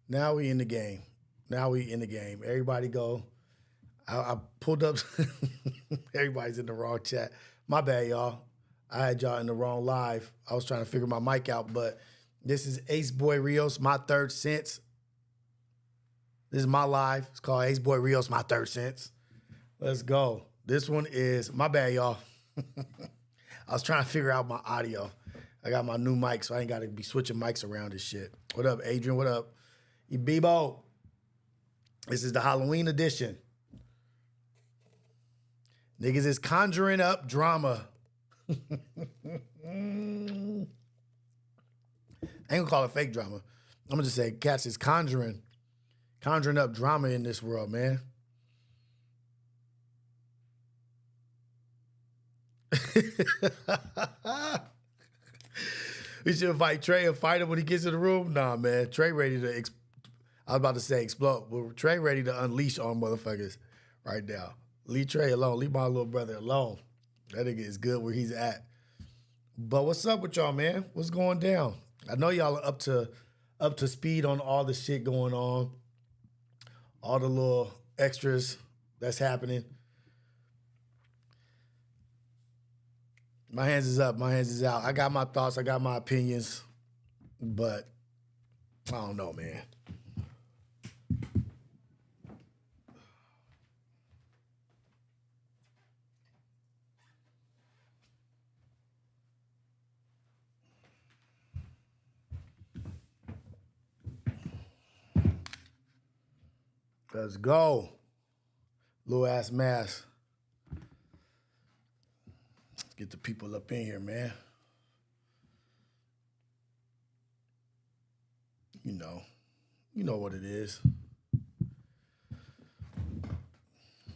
Now we in the game. Now we in the game. Everybody go. I pulled up. Everybody's in the wrong chat. My bad, y'all. I had y'all in the wrong live. I was trying to figure my mic out, but this is AceboyRios, my third sense. This is my live. It's called AceboyRios, my third sense. Let's go. This one is, my bad, y'all. I was trying to figure out my audio. I got my new mic, so I ain't got to be switching mics around and shit. What up, Adrian? What up? Bebo. This is the Halloween edition. Niggas is conjuring up drama. I ain't gonna call it fake drama. I'm gonna just say cats is conjuring up drama in this world, man. We should invite Trey and fight him when he gets in the room. Nah, man. Trey ready to, I was about to say explode, but Trey ready to unleash on motherfuckers right now. Leave Trey alone. Leave my little brother alone. That nigga is good where he's at. But what's up with y'all, man? What's going down? I know y'all are up to speed on all the shit going on, all the little extras that's happening. My hands is up. My hands is out. I got my thoughts. I got my opinions. But I don't know, man. Let's go. Little ass mask. Let's get the people up in here, man. You know what it is.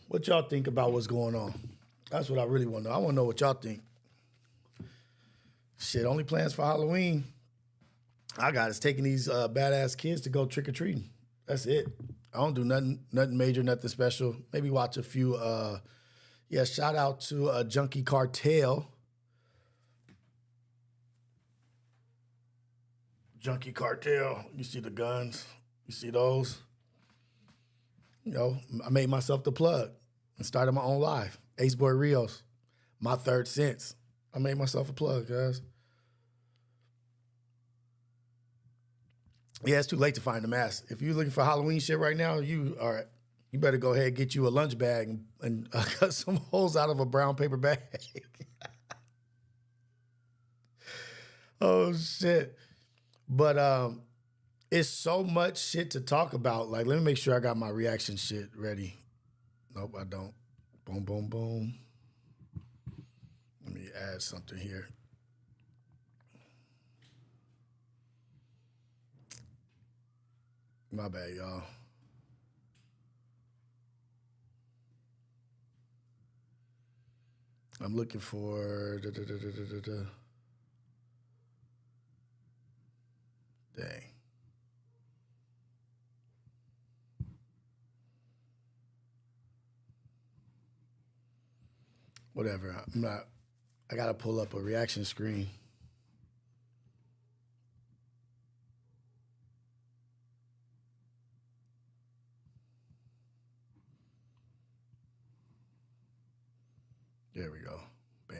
What y'all think about what's going on? That's what I really want to know. I want to know what y'all think. Shit, only plans for Halloween I got is taking these badass kids to go trick-or-treating. That's it. I don't do nothing major, nothing special. Maybe watch a few, shout out to Junkie Cartel. Junkie Cartel, you see the guns, you see those? You know, I made myself the plug and started my own live. AceboyRios, my third sense. I made myself a plug, guys. Yeah, it's too late to find the mask. If you're looking for Halloween shit right now, you better go ahead and get you a lunch bag and cut some holes out of a brown paper bag. Oh, shit. But it's so much shit to talk about. Like, let me make sure I got my reaction shit ready. Nope, I don't. Boom, boom, boom. Let me add something here. My bad, y'all. I'm looking for Dang. Whatever. I gotta pull up a reaction screen. There we go. Bam.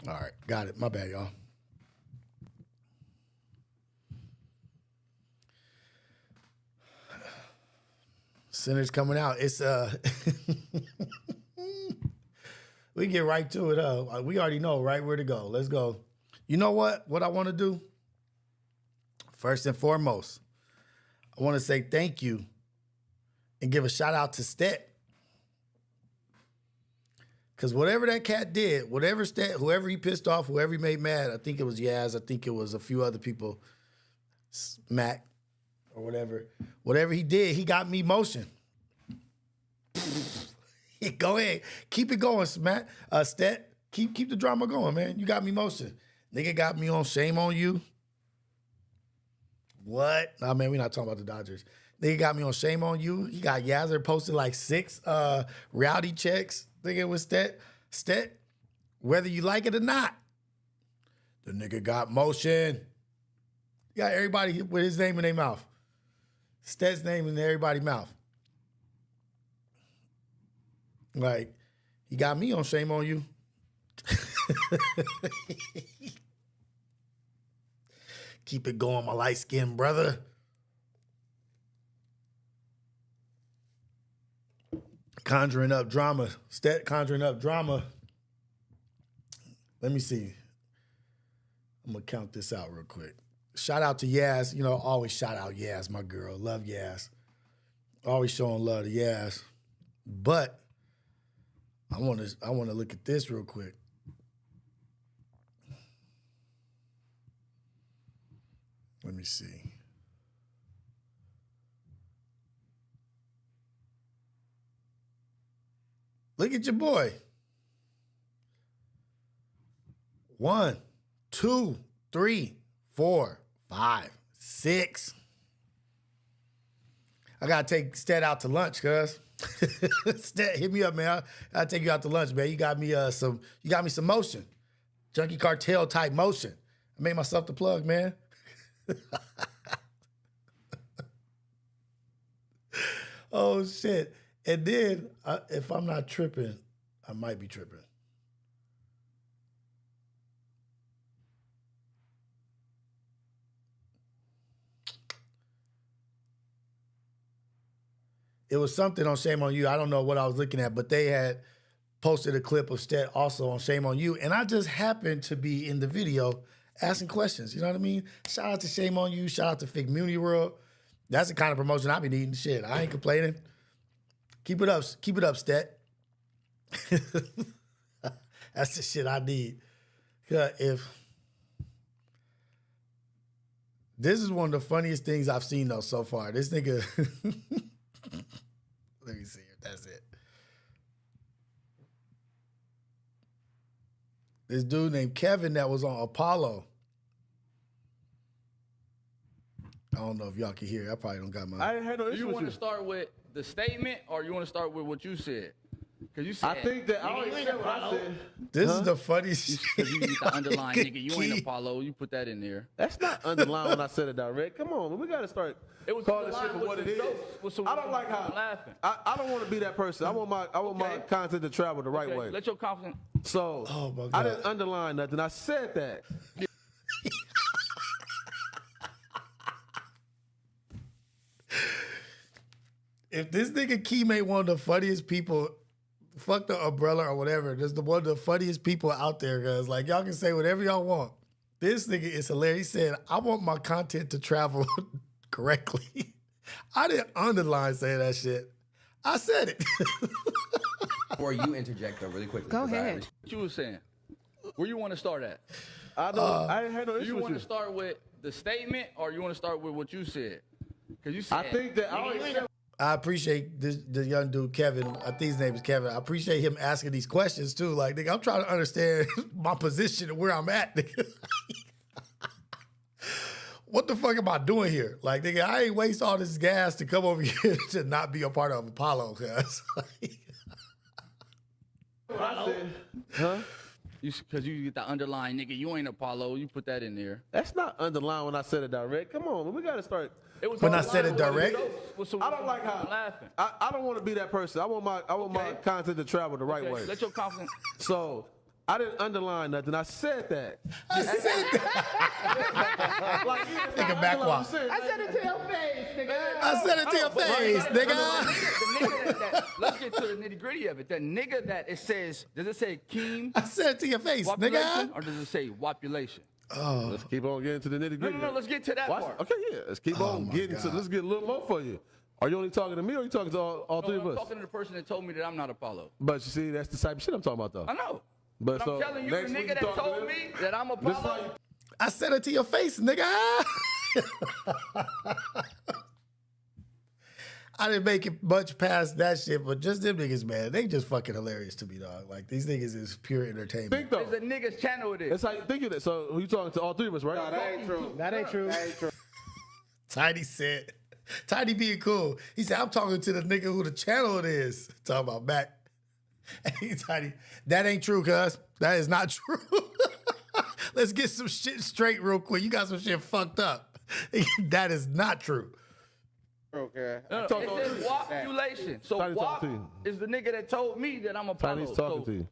All right, got it. My bad, y'all. Center's coming out. It's we get right to it. We already know right where to go. Let's go. You know what? What I want to do? First and foremost, I want to say thank you and give a shout out to Stet. Because whatever that cat did, whoever he pissed off, whoever he made mad, I think it was Yaz, I think it was a few other people, Mac or whatever. Whatever he did, he got me motion. Go ahead. Keep it going, Smat. Stet. Keep the drama going, man. You got me motion. Nigga got me on shame on you. What? Nah, man, we're not talking about the Dodgers. They got me on Shame on You. He got Yazzer posted like 6 reality checks. Nigga was Stet, whether you like it or not. The nigga got motion. You got everybody with his name in their mouth. Stet's name in everybody's mouth. Like, he got me on Shame on You. Keep it going, my light-skinned brother. Conjuring up drama. Stet conjuring up drama. Let me see. I'm going to count this out real quick. Shout out to Yaz. You know, always shout out Yaz, my girl. Love Yaz. Always showing love to Yaz. But I want to look at this real quick. Let me see. Look at your boy. 1, 2, 3, 4, 5, 6. I gotta take Stet out to lunch, cuz. Stet, hit me up, man. I'll take you out to lunch, man. You got me some motion. Junkie Cartel type motion. I made myself the plug, man. Oh shit. And then if I'm not tripping, I might be tripping. It was something on Shame on You. I don't know what I was looking at, but they had posted a clip of Stet also on Shame on You. And I just happened to be in the video asking questions. You know what I mean? Shout out to Shame on You. Shout out to Fig Community World. That's the kind of promotion I be needing. Shit, I ain't complaining. Keep it up. Keep it up, Stet. That's the shit I need. If this is one of the funniest things I've seen though so far. This nigga. Let me see if that's it. This dude named Kevin that was on Apollo. I don't know if y'all can hear it. I probably don't got my. I ain't had no issue. You with want to start with the statement, or you want to start with what you said? Because you said. I think that I already said what I said. This is the funniest shit. Because you need to underline, nigga. You ain't Apollo. You put that in there. That's not underlined when I said it direct. Come on, we got to start calling this shit for what it is. I don't like how laughing. I don't want to be that person. I want my content to travel the right way. Let your confidence. So I didn't underline nothing. I said that. If this nigga Key made one of the funniest people, fuck the umbrella or whatever, just one of the funniest people out there, guys. Like, y'all can say whatever y'all want. This nigga is hilarious. He said, I want my content to travel correctly. I didn't underline saying that shit. I said it. Or you interject though really quickly. Go ahead. What you was saying? Where you want to start at? I ain't had no issue You with want to start with the statement, or you want to start with what you said? Because you said. I think that I already said. I appreciate the young dude, Kevin. I think his name is Kevin. I appreciate him asking these questions, too. Like, nigga, I'm trying to understand my position and where I'm at, nigga. What the fuck am I doing here? Like, nigga, I ain't waste all this gas to come over here to not be a part of Apollo, cuz. What I said. Huh? Because you get the underline, nigga, you ain't Apollo. You put that in there. That's not underlined when I said it direct. Come on, we got to start. When I said it direct? I don't like how laughing. I don't want to be that person. I want my content to travel the right way. Let your confidence. So I didn't underline nothing. I said that. I said that. Like, Nigga, backwalk. I said it to your face, nigga. I said it to your face, nigga. The nigga that, let's get to the nitty gritty of it. The nigga that it says, does it say Keem? I said it to your face, nigga. Or does it say Wopulation? Oh. Let's keep on getting to the nitty gritty. No, let's get to that part. Okay, yeah. Let's keep on getting to. Let's get a little more for you. Are you only talking to me, or are you talking to all three of us? I'm talking to the person that told me that I'm not Apollo. But you see, that's the type of shit I'm talking about, though. I know. But I'm telling you, the nigga that told me that I'm Apollo. I said it to your face, nigga. I didn't make it much past that shit, but just them niggas, man, they just fucking hilarious to me, dog. Like, these niggas is pure entertainment. Think though. It's a nigga's channel it is. That's how you think of it. So you talking to all three of us, right? No, that ain't true. That ain't true. That ain't true. Tiny said. Tiny being cool. He said, I'm talking to the nigga who the channel it is. Talking about Mac. Hey, Tiny, that ain't true, cuz. That is not true. Let's get some shit straight real quick. You got some shit fucked up. That is not true. Okay. It says population. So Tiny's WAP talking to you. is the nigga that told me that I'm Apollo. Tiny's talking to you.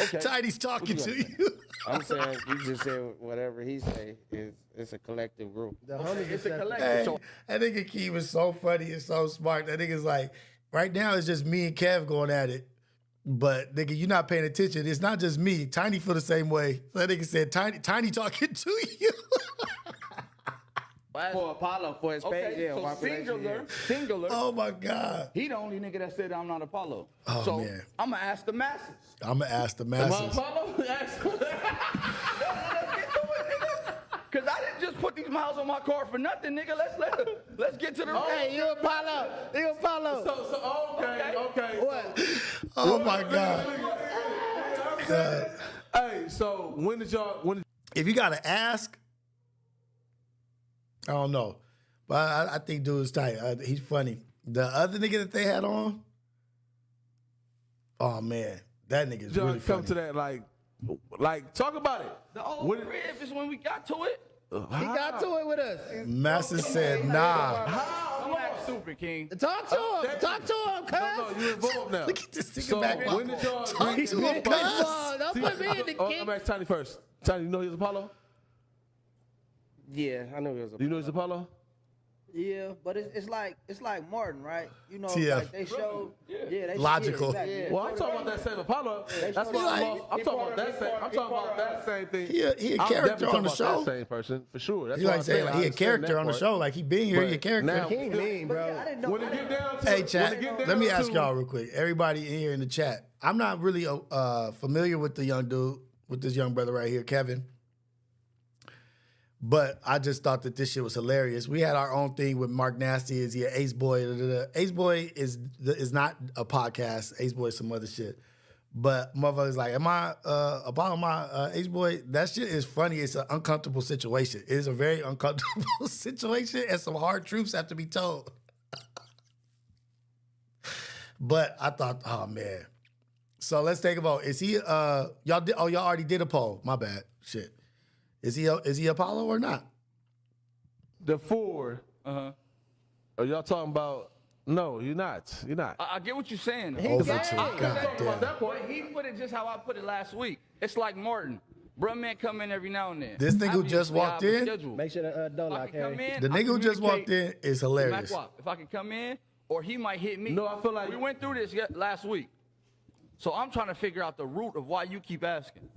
Okay. Tiny's talking to you. I'm saying you just said whatever he say is it's a collective group. It's a collective. Hey, So that nigga Keem is so funny and so smart. That nigga's like, right now it's just me and Kev going at it. But nigga, you're not paying attention. It's not just me. Tiny feel the same way. So that nigga said, Tiny talking to you. For Apollo, for his page, okay, yeah. so population, singular. Oh my God. He the only nigga that said I'm not Apollo. Oh, so man. I'm gonna ask the masses. I'm going to ask the Am I masses. Apollo? Cause I didn't just put these miles on my car for nothing, nigga. Let's get to the Hey, you Apollo. You Apollo. Okay. What? Oh my God. Hey, so when did y'all? If you got to ask, I don't know. But I think dude is tight. He's funny. The other nigga that they had on, oh man, that nigga's Y'all really come funny. to that like talk about it. The old crib is when we got to it. He got to it with us. Master said, nah. I'm not stupid, King. Talk to him. Talk to him, cuz. No, you involved now. Look at this nigga So back. when did y'all Talk agree? to him, cuz. Don't put me in the I'm king. asking Tiny first. Tiny, you know he's Apollo? Yeah, I knew he was Do you know he's Apollo? Yeah, but it's like Martin, right? You know, TF. like they showed, they Logical. Yeah, exactly. Well, I'm talking about that same Apollo. That's why I'm talking about that same. I'm talking about that same thing. He a I'm character definitely on the talking about show. That same person for sure. That's He why like I'm saying like I he a understand character that on the part. show. Like he been here, he a But character. now- He mean, But bro. yeah, I didn't know. When it get down to Hey, when chat. it get down Let me ask to- y'all real quick. Everybody in here in the chat. I'm not really familiar with the young dude, with this young brother right here, Kevin. But I just thought that this shit was hilarious. We had our own thing with Mark Nasty. Is he an Ace Boy? Ace Boy is not a podcast. Ace Boy is some other shit. But motherfuckers like, am I Apollo my Ace Boy? That shit is funny. It's an uncomfortable situation. It is a very uncomfortable situation, and some hard truths have to be told. But I thought, oh man. So let's take a vote. Is he y'all already did a poll. My bad. Shit. Is he Apollo or not? The four. Uh-huh. Are y'all talking about? No, you're not. You're not. I get what you're saying. Over gay. to I'm God talking about damn. that point. He put it just how I put it last week. It's like Martin. Bruh man come in every now and then. This nigga who just Obviously, I walked have a in? schedule. Make sure the door If I lock, can come Harry. in, The I nigga who just walked in communicate is with Mac hilarious. Wap. If I can come in, or he might hit me. No, I feel like- we went through this last week. So I'm trying to figure out the root of why you keep asking.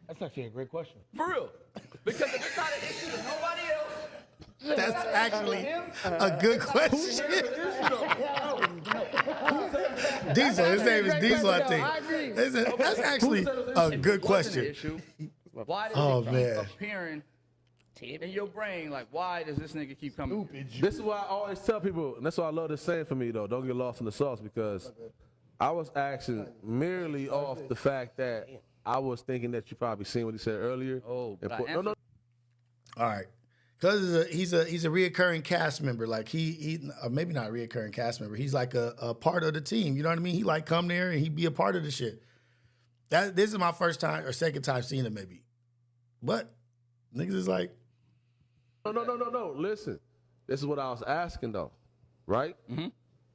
That's actually a great question. For real. Because if it's not an issue to nobody else, That's actually a good question. Diesel, his name is Diesel, I think. That's actually a good wasn't an question. issue. Why does Oh, it keep man. appearing in your brain? Like, why does this nigga keep coming? This is why I always tell people, and that's why I love this saying for me though. Don't get lost in the sauce, because I was asking merely off the fact that I was thinking that you probably seen what he said earlier. Oh, but I no, no. All right. Because he's a reoccurring cast member. Like he maybe not a reoccurring cast member. He's like a part of the team. You know what I mean? He like come there and he be a part of the shit. This is my first time or second time seeing him maybe. But niggas is like, No. Listen, this is what I was asking though, right? Mm-hmm.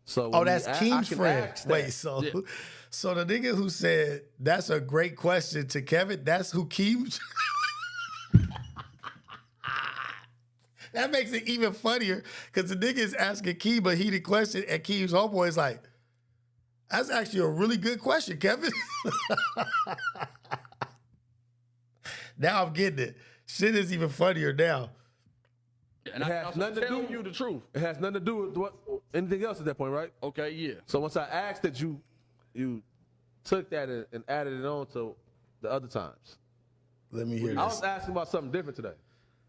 So oh, when that's I Keem's can friend. ask that. Wait, so the nigga who said that's a great question to Kevin, that's who Keem's. That makes it even funnier because the nigga is asking Keem a heated question, and Keem's homeboy is like, that's actually a really good question, Kevin. Now I'm getting it. Shit is even funnier now. And It I has also nothing to tell do- you the truth. It has nothing to do with anything else at that point, right? Okay, yeah. So once I asked that you took that and added it on to the other times. Let me hear I this. was asking about something different today.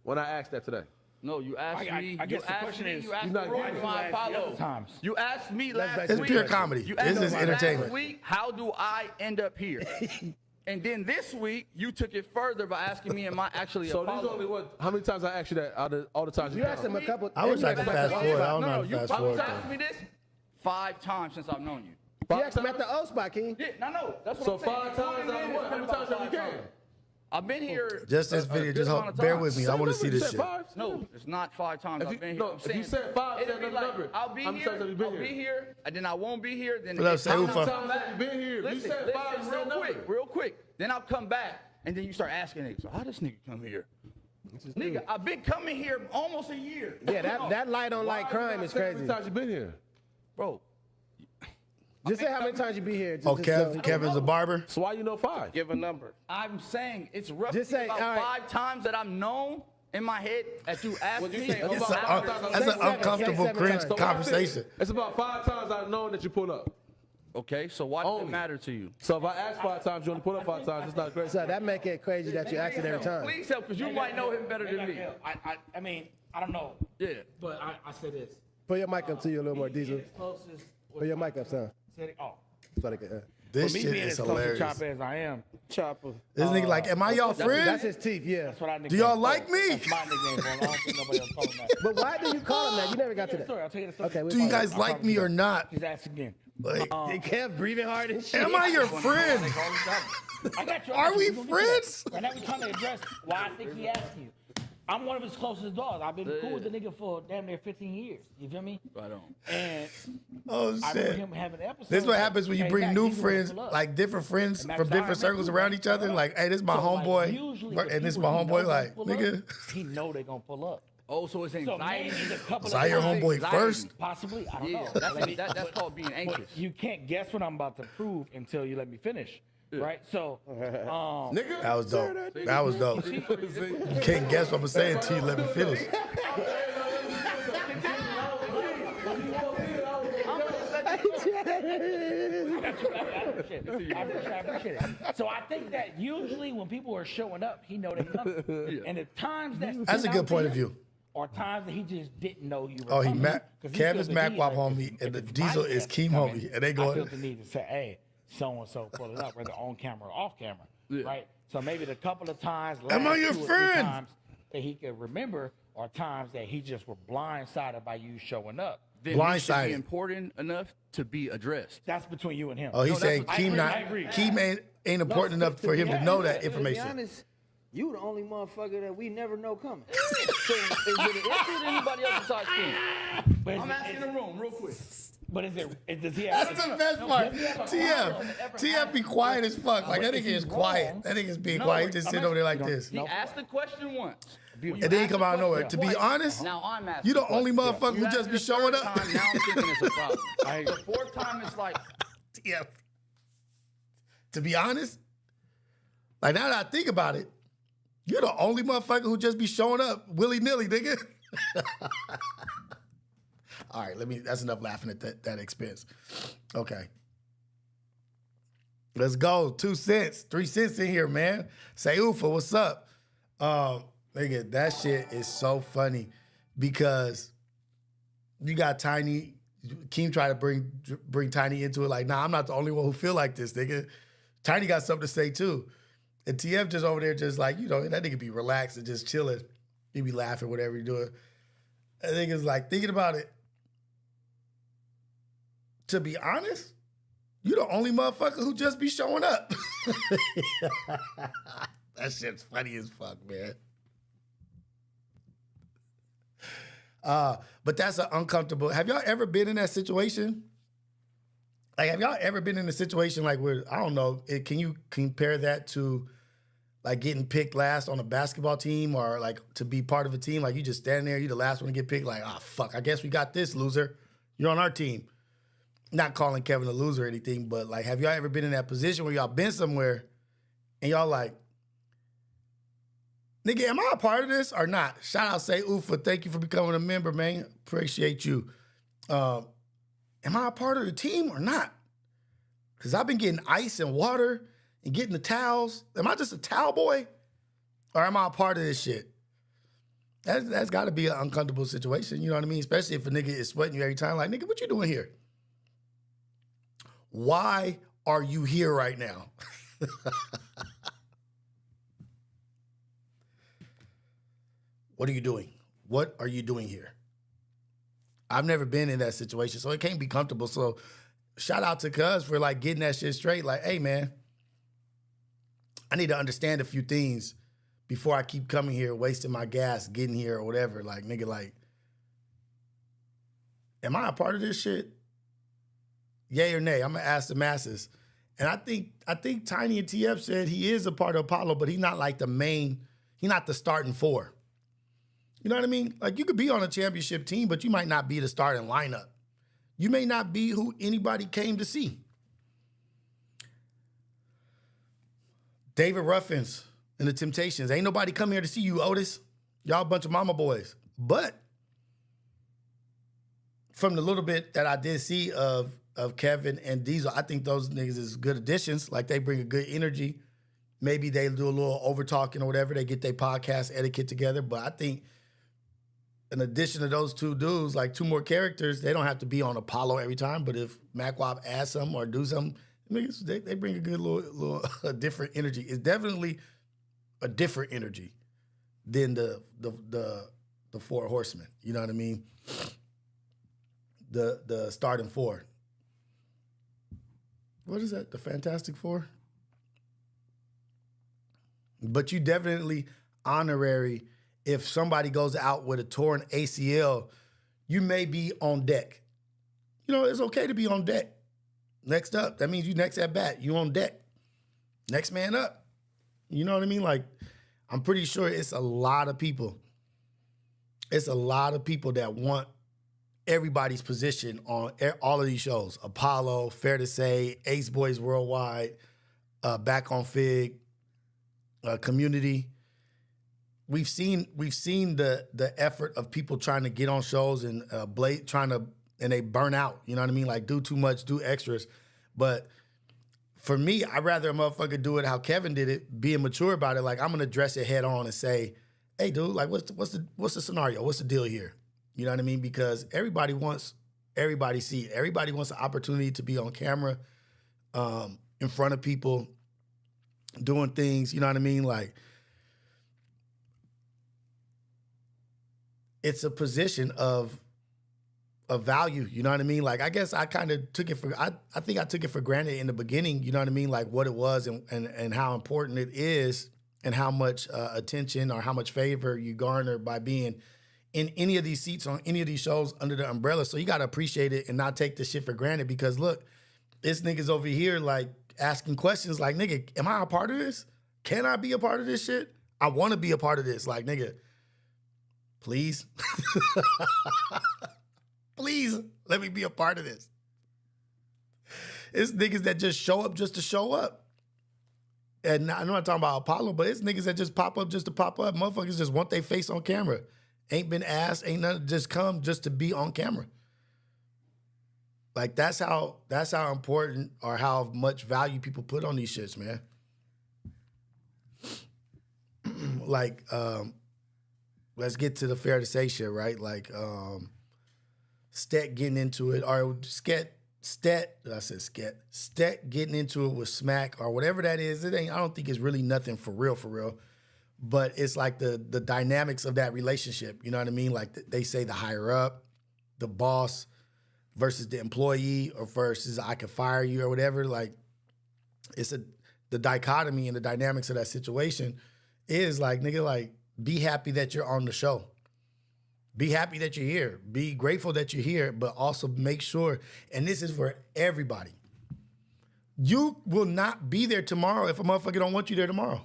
When I asked that today. No, you asked me. I guess the question is, you asked you're not me getting why it. Apollo. Times. You asked me last It's week. pure comedy. You This asked is me entertainment. last week, how do I end up here? And then this week, you took it further by asking me, am I actually So a these follower? only what? How many times I asked you that out of all the times You asked him a couple. I wish I could fast forward. I don't know how to you fast forward. asked me this 5 times since I've known you. You asked him at the O spot, King. Yeah, no, that's what So I'm saying. 5 times out of what? How many times have you came? I've been here. Just this video. good Just amount of bear times. with me. I want to see You this said shit. 5? No, it's not 5 times If I've you- been here. no, I'm if you saying said 5, it'll say be another number. I'll be How many here, times have you been I'll here? be here, and then I won't be here. Then What up, it's say time who to for? come back. You've been here. You Listen, said 5 is a real real quick, number. real quick. Then I'll come back, and then you start asking niggas, so how this nigga come here? Nigga, I've been coming here almost a year. Yeah, that light on light crime is How crazy. many times you been here? Bro, Just say how many times you be here. Oh, Just so- Kevin's a barber. So why you know 5? Give a number. I'm saying it's roughly Just say, about all right. 5 times that I'm known in my head that you asked What'd you me. say? That's About an Say seven, uncomfortable, say 7 cringe times. So conversation. It's about 5 times I've known that you pull up. Okay, so why does it Only. matter to you? So if I ask 5 times, you only pull up 5 times. It's not crazy. So that make it crazy that you ask it every time. Please help, because you might know him better than me. I mean, I don't know, Yeah. but I say this. Put your mic up to you a little more, Diesel. As closest. Put your mic up, son. Oh, So they can, This for me shit being is as close hilarious. to Chopper as I am, Chopper. This nigga like, am I y'all That's friend? his teeth, yeah. that's what I Do y'all like me? That's my nickname, bro. I don't think nobody else call him that. But why do you call him that? You never got to that. Story, I'll tell you the story. Okay, Do you guys like me or not? Just ask again. Like, Kev breathing hard and shit. am I your friend? I got you. Are we We're gonna get to friends? that. Right now we're trying to address why I think he asked you. I'm one of his closest dogs. I've been cool with the nigga for damn near 15 years. You feel me? Right on. And Oh I remember shit. him having episodes. This is what happens when you Hey, bring Mac, new these niggas friends, pull up. like different friends And Mac from said, "All different right, circles man, around cool, each other. man." Like, hey, this is my So, like, homeboy, usually the and this is people my he know homeboy. gonna Like, pull nigga, up, he know they gonna pull up. Oh, so it's So anxiety. maybe a couple was of I your times- homeboy anxiety. first? Possibly, I don't Yeah, know. that's called being anxious. But you can't guess what I'm about to prove until you let me finish, right? So, Nigga. That was dope. That was dope. You can't guess what I'm saying until you let me finish. I appreciate it. So I think that usually when people are showing up, he know they coming. And the times that That's a good point of view. Or times that he just didn't know you were Oh, coming. 'Cause he Kev feels is the Mac need, Wop like, homie, if and the it's Diesel my is guest Keem coming, homie, and they I feel going. the need to say, hey, so and so pull it up, whether on camera or off camera, right? So maybe the couple of times, Am I last your 2 or 3 friend? times that he could remember, are times that he just were blindsided by you showing up. Then it should Blindsided. be important enough to be addressed. That's between you and him. Oh, he's that's saying what- Keem I agree. ain't important enough for him to know that To be information. honest, you the only motherfucker that we never know coming. So is it an issue with anybody else besides King? But I'm asking the room real quick. But does he have? That's the best part. TF be quiet as fuck. Like that nigga is quiet. That nigga's being quiet. He just sitting over there like this. He asked the question once. And then he come out of nowhere. To be honest, Now I'm asking. you the question. only motherfucker who You just asked be me the showing third up. time, now I'm thinking it's a problem. The 4th time it's like, TF. To be honest, like now that I think about it, you're the only motherfucker who just be showing up willy-nilly, nigga. All right, that's enough laughing at that expense. Okay. Let's go. 2 cents, 3 cents in here, man. Say Ufa, what's up? Nigga, that shit is so funny because you got Tiny. Keem tried to bring Tiny into it. Like, nah, I'm not the only one who feel like this, nigga. Tiny got something to say too. And TF just over there just like, that nigga be relaxed and just chilling. He be laughing, whatever he doing. I think it's like, thinking about it, to be honest, you the only motherfucker who just be showing up. That shit's funny as fuck, man. But that's an uncomfortable. Have y'all ever been in that situation? Like, have y'all ever been in a situation like where, I don't know, can you compare that to like getting picked last on a basketball team or like to be part of a team? Like you just stand there, you the last one to get picked, like, fuck, I guess we got this, loser. You're on our team. Not calling Kevin a loser or anything, but like, have y'all ever been in that position where y'all been somewhere and y'all like, nigga, am I a part of this or not? Shout out, say Ufa, thank you for becoming a member, man. Appreciate you. Am I a part of the team or not? Because I've been getting ice and water and getting the towels. Am I just a towel boy? Or am I a part of this shit? That's got to be an uncomfortable situation, you know what I mean? Especially if a nigga is sweating you every time. Like, nigga, what you doing here? Why are you here right now? What are you doing? What are you doing here? I've never been in that situation, so it can't be comfortable. So shout out to Cuz for like getting that shit straight. Like, hey man, I need to understand a few things before I keep coming here, wasting my gas, getting here or whatever. Like, nigga, like, am I a part of this shit? Yay or nay? I'm gonna ask the masses. And I think Tiny and TF said he is a part of Apollo, but he's not like the main, he's not the starting four. You know what I mean? Like, you could be on a championship team, but you might not be the starting lineup. You may not be who anybody came to see. David Ruffins and the Temptations. Ain't nobody come here to see you, Otis. Y'all a bunch of mama boys. But from the little bit that I did see of Kevin and Diesel, I think those niggas is good additions. Like, they bring a good energy. Maybe they do a little over talking or whatever. They get their podcast etiquette together. But I think in addition to those two dudes, like two more characters, they don't have to be on Apollo every time. But if MacWop adds something or do something, niggas, they bring a good little different energy. It's definitely a different energy than the Four Horsemen. You know what I mean? The starting four. What is that? The Fantastic Four? But you definitely honorary. If somebody goes out with a torn ACL, you may be on deck. You know, it's okay to be on deck. Next up, that means you next at bat. You on deck. Next man up. You know what I mean? Like, I'm pretty sure it's a lot of people. It's a lot of people that want everybody's position on all of these shows. Apollo, Fair to Say, Ace Boys Worldwide, Back on Fig, Community. We've seen the effort of people trying to get on shows and and they burn out. You know what I mean? Like, do too much, do extras. But for me, I'd rather a motherfucker do it how Kevin did it, being mature about it. Like, I'm gonna address it head on and say, hey, dude, like, what's the scenario? What's the deal here? You know what I mean? Because everybody wants everybody see. Everybody wants an opportunity to be on camera, in front of people, doing things. You know what I mean? Like, it's a position of value, you know what I mean? Like, I guess I kind of took it for, I think I took it for granted in the beginning, you know what I mean? Like, what it was and how important it is and how much attention or how much favor you garner by being in any of these seats on any of these shows under the umbrella. So you got to appreciate it and not take this shit for granted, because look, this nigga's over here like asking questions like, nigga, am I a part of this? Can I be a part of this shit? I want to be a part of this. Like, nigga, please. Please let me be a part of this. It's niggas that just show up just to show up. And I'm not talking about Apollo, but it's niggas that just pop up just to pop up. Motherfuckers just want their face on camera. Ain't been asked, ain't nothing, just come just to be on camera. Like, that's how important or how much value people put on these shits, man. Like, let's get to the Fair to Say shit, right? Like, Stet getting into it, or Stet getting into it with Smack or whatever that is. I don't think it's really nothing for real. But it's like the dynamics of that relationship. You know what I mean? Like, they say the higher up, the boss versus the employee, or versus I can fire you or whatever. Like, it's the dichotomy and the dynamics of that situation is like, nigga, like, be happy that you're on the show. Be happy that you're here. Be grateful that you're here, but also make sure, and this is for everybody, you will not be there tomorrow if a motherfucker don't want you there tomorrow.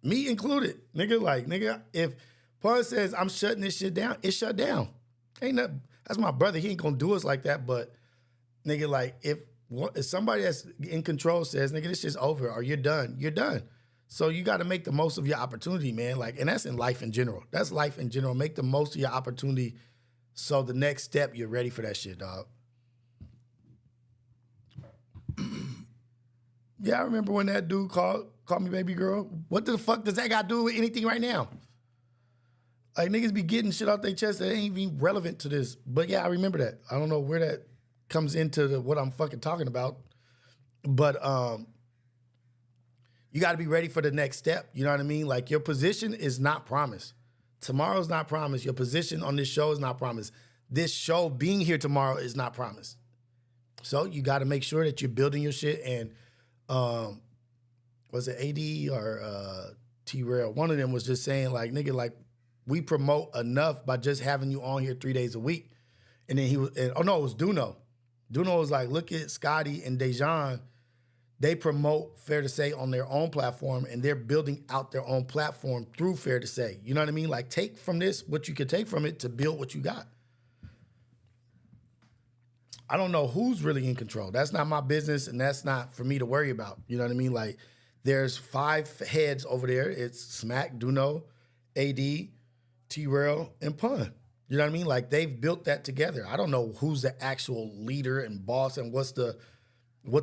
Me included. Nigga, like, nigga, if Pun says I'm shutting this shit down, it's shut down. Ain't nothing. That's my brother. He ain't gonna do us like that, but nigga, like, if somebody that's in control says, nigga, this shit's over or you're done, you're done. So you got to make the most of your opportunity, man. Like, and that's in life in general. That's life in general. Make the most of your opportunity so the next step, you're ready for that shit, dog. Yeah, I remember when that dude called me baby girl. What the fuck does that got to do with anything right now? Like, niggas be getting shit off their chest that ain't even relevant to this. But yeah, I remember that. I don't know where that comes into what I'm fucking talking about. But you got to be ready for the next step. You know what I mean? Like your position is not promised. Tomorrow's not promised. Your position on this show is not promised. This show being here tomorrow is not promised. So you got to make sure that you're building your shit. And was it AD or T-Rail? One of them was just saying like, nigga, like we promote enough by just having you on here 3 days a week. And then it was Duno. Duno was like, look at Scotty and Dejon. They promote Fair to Say on their own platform, and they're building out their own platform through Fair to Say. You know what I mean? Like, take from this what you can take from it to build what you got. I don't know who's really in control. That's not my business, and that's not for me to worry about. You know what I mean? Like, there's 5 heads over there. It's Smack, Duno, AD, T-Rail, and Pun. You know what I mean? Like, they've built that together. I don't know who's the actual leader and boss and what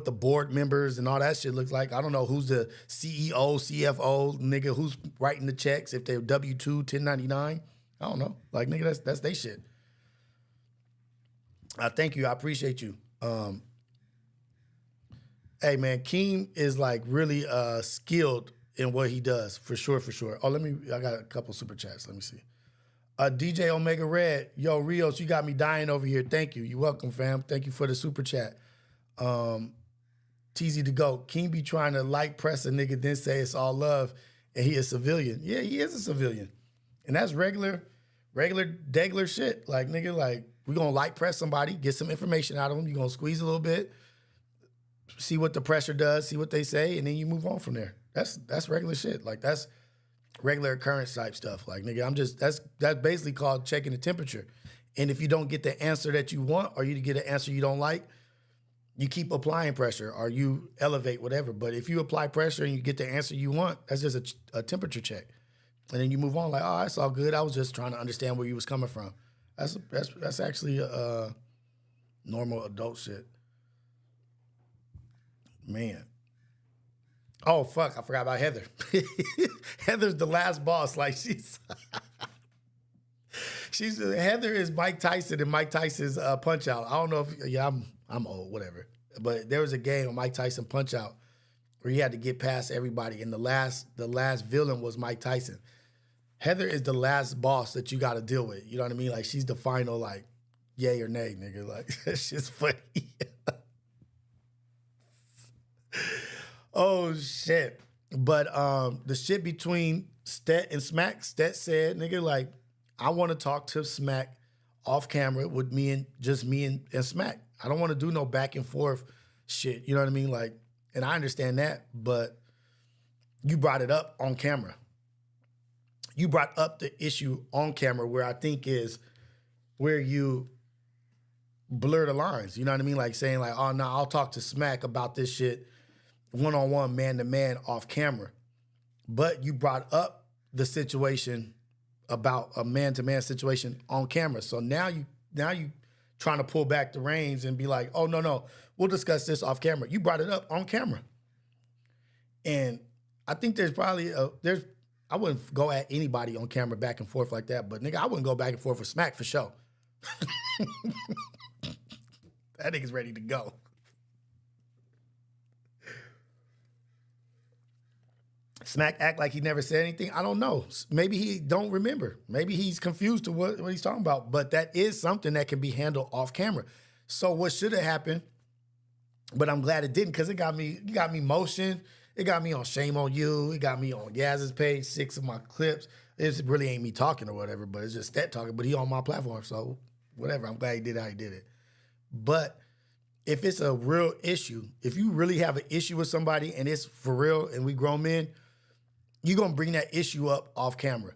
the board members and all that shit looks like. I don't know who's the CEO, CFO, nigga, who's writing the checks, if they're W-2, 1099. I don't know. Like, nigga, that's they shit. Thank you. I appreciate you. Hey, man, Keem is, like, really skilled in what he does, for sure, for sure. Oh, I got a couple super chats. Let me see. DJ Omega Red, yo, Rios, you got me dying over here. Thank you. You're welcome, fam. Thank you for the super chat. TZ to go. King be trying to light press a nigga, then say it's all love, and he a civilian. Yeah, he is a civilian. And that's regular degler shit. Like, nigga, like, we gonna light press somebody, get some information out of them. You gonna squeeze a little bit, see what the pressure does, see what they say, and then you move on from there. That's regular shit. Like, that's regular occurrence type stuff. Like, nigga, that's basically called checking the temperature. And if you don't get the answer that you want, or you get an answer you don't like, you keep applying pressure, or you elevate whatever. But if you apply pressure and you get the answer you want, that's just a temperature check. And then you move on like, oh, that's all good. I was just trying to understand where you was coming from. That's actually normal adult shit. Man. Oh, fuck, I forgot about Heather. Heather's the last boss. Like, Heather is Mike Tyson and Mike Tyson's Punch Out. I don't know if, I'm old, whatever. But there was a game of Mike Tyson Punch Out where he had to get past everybody, and the last villain was Mike Tyson. Heather is the last boss that you got to deal with. You know what I mean? Like, she's the final, like, yay or nay, nigga. Like, that shit's funny. Oh, shit. But the shit between Stet and Smack, Stet said, nigga, like, I want to talk to Smack off camera with me and Smack. I don't want to do no back and forth shit. You know what I mean? Like, and I understand that, but you brought it up on camera. You brought up the issue on camera where I think is where you blur the lines. You know what I mean? Like saying like, oh, no, I'll talk to Smack about this shit one-on-one, man-to-man off camera. But you brought up the situation about a man-to-man situation on camera. So now you trying to pull back the reins and be like, oh, no, we'll discuss this off camera. You brought it up on camera. And I think there's probably, I wouldn't go at anybody on camera back and forth like that, but nigga, I wouldn't go back and forth with Smack for sure. That nigga's ready to go. Smack act like he never said anything. I don't know. Maybe he don't remember. Maybe he's confused to what he's talking about. But that is something that can be handled off camera. So what should have happened, but I'm glad it didn't, because it got me motion. It got me on Shame on You. It got me on Yaz's page, 6 of my clips. It really ain't me talking or whatever, but it's just that talking. But he on my platform, so whatever. I'm glad he did how he did it. But if it's a real issue, if you really have an issue with somebody and it's for real and we grown men, you're going to bring that issue up off camera.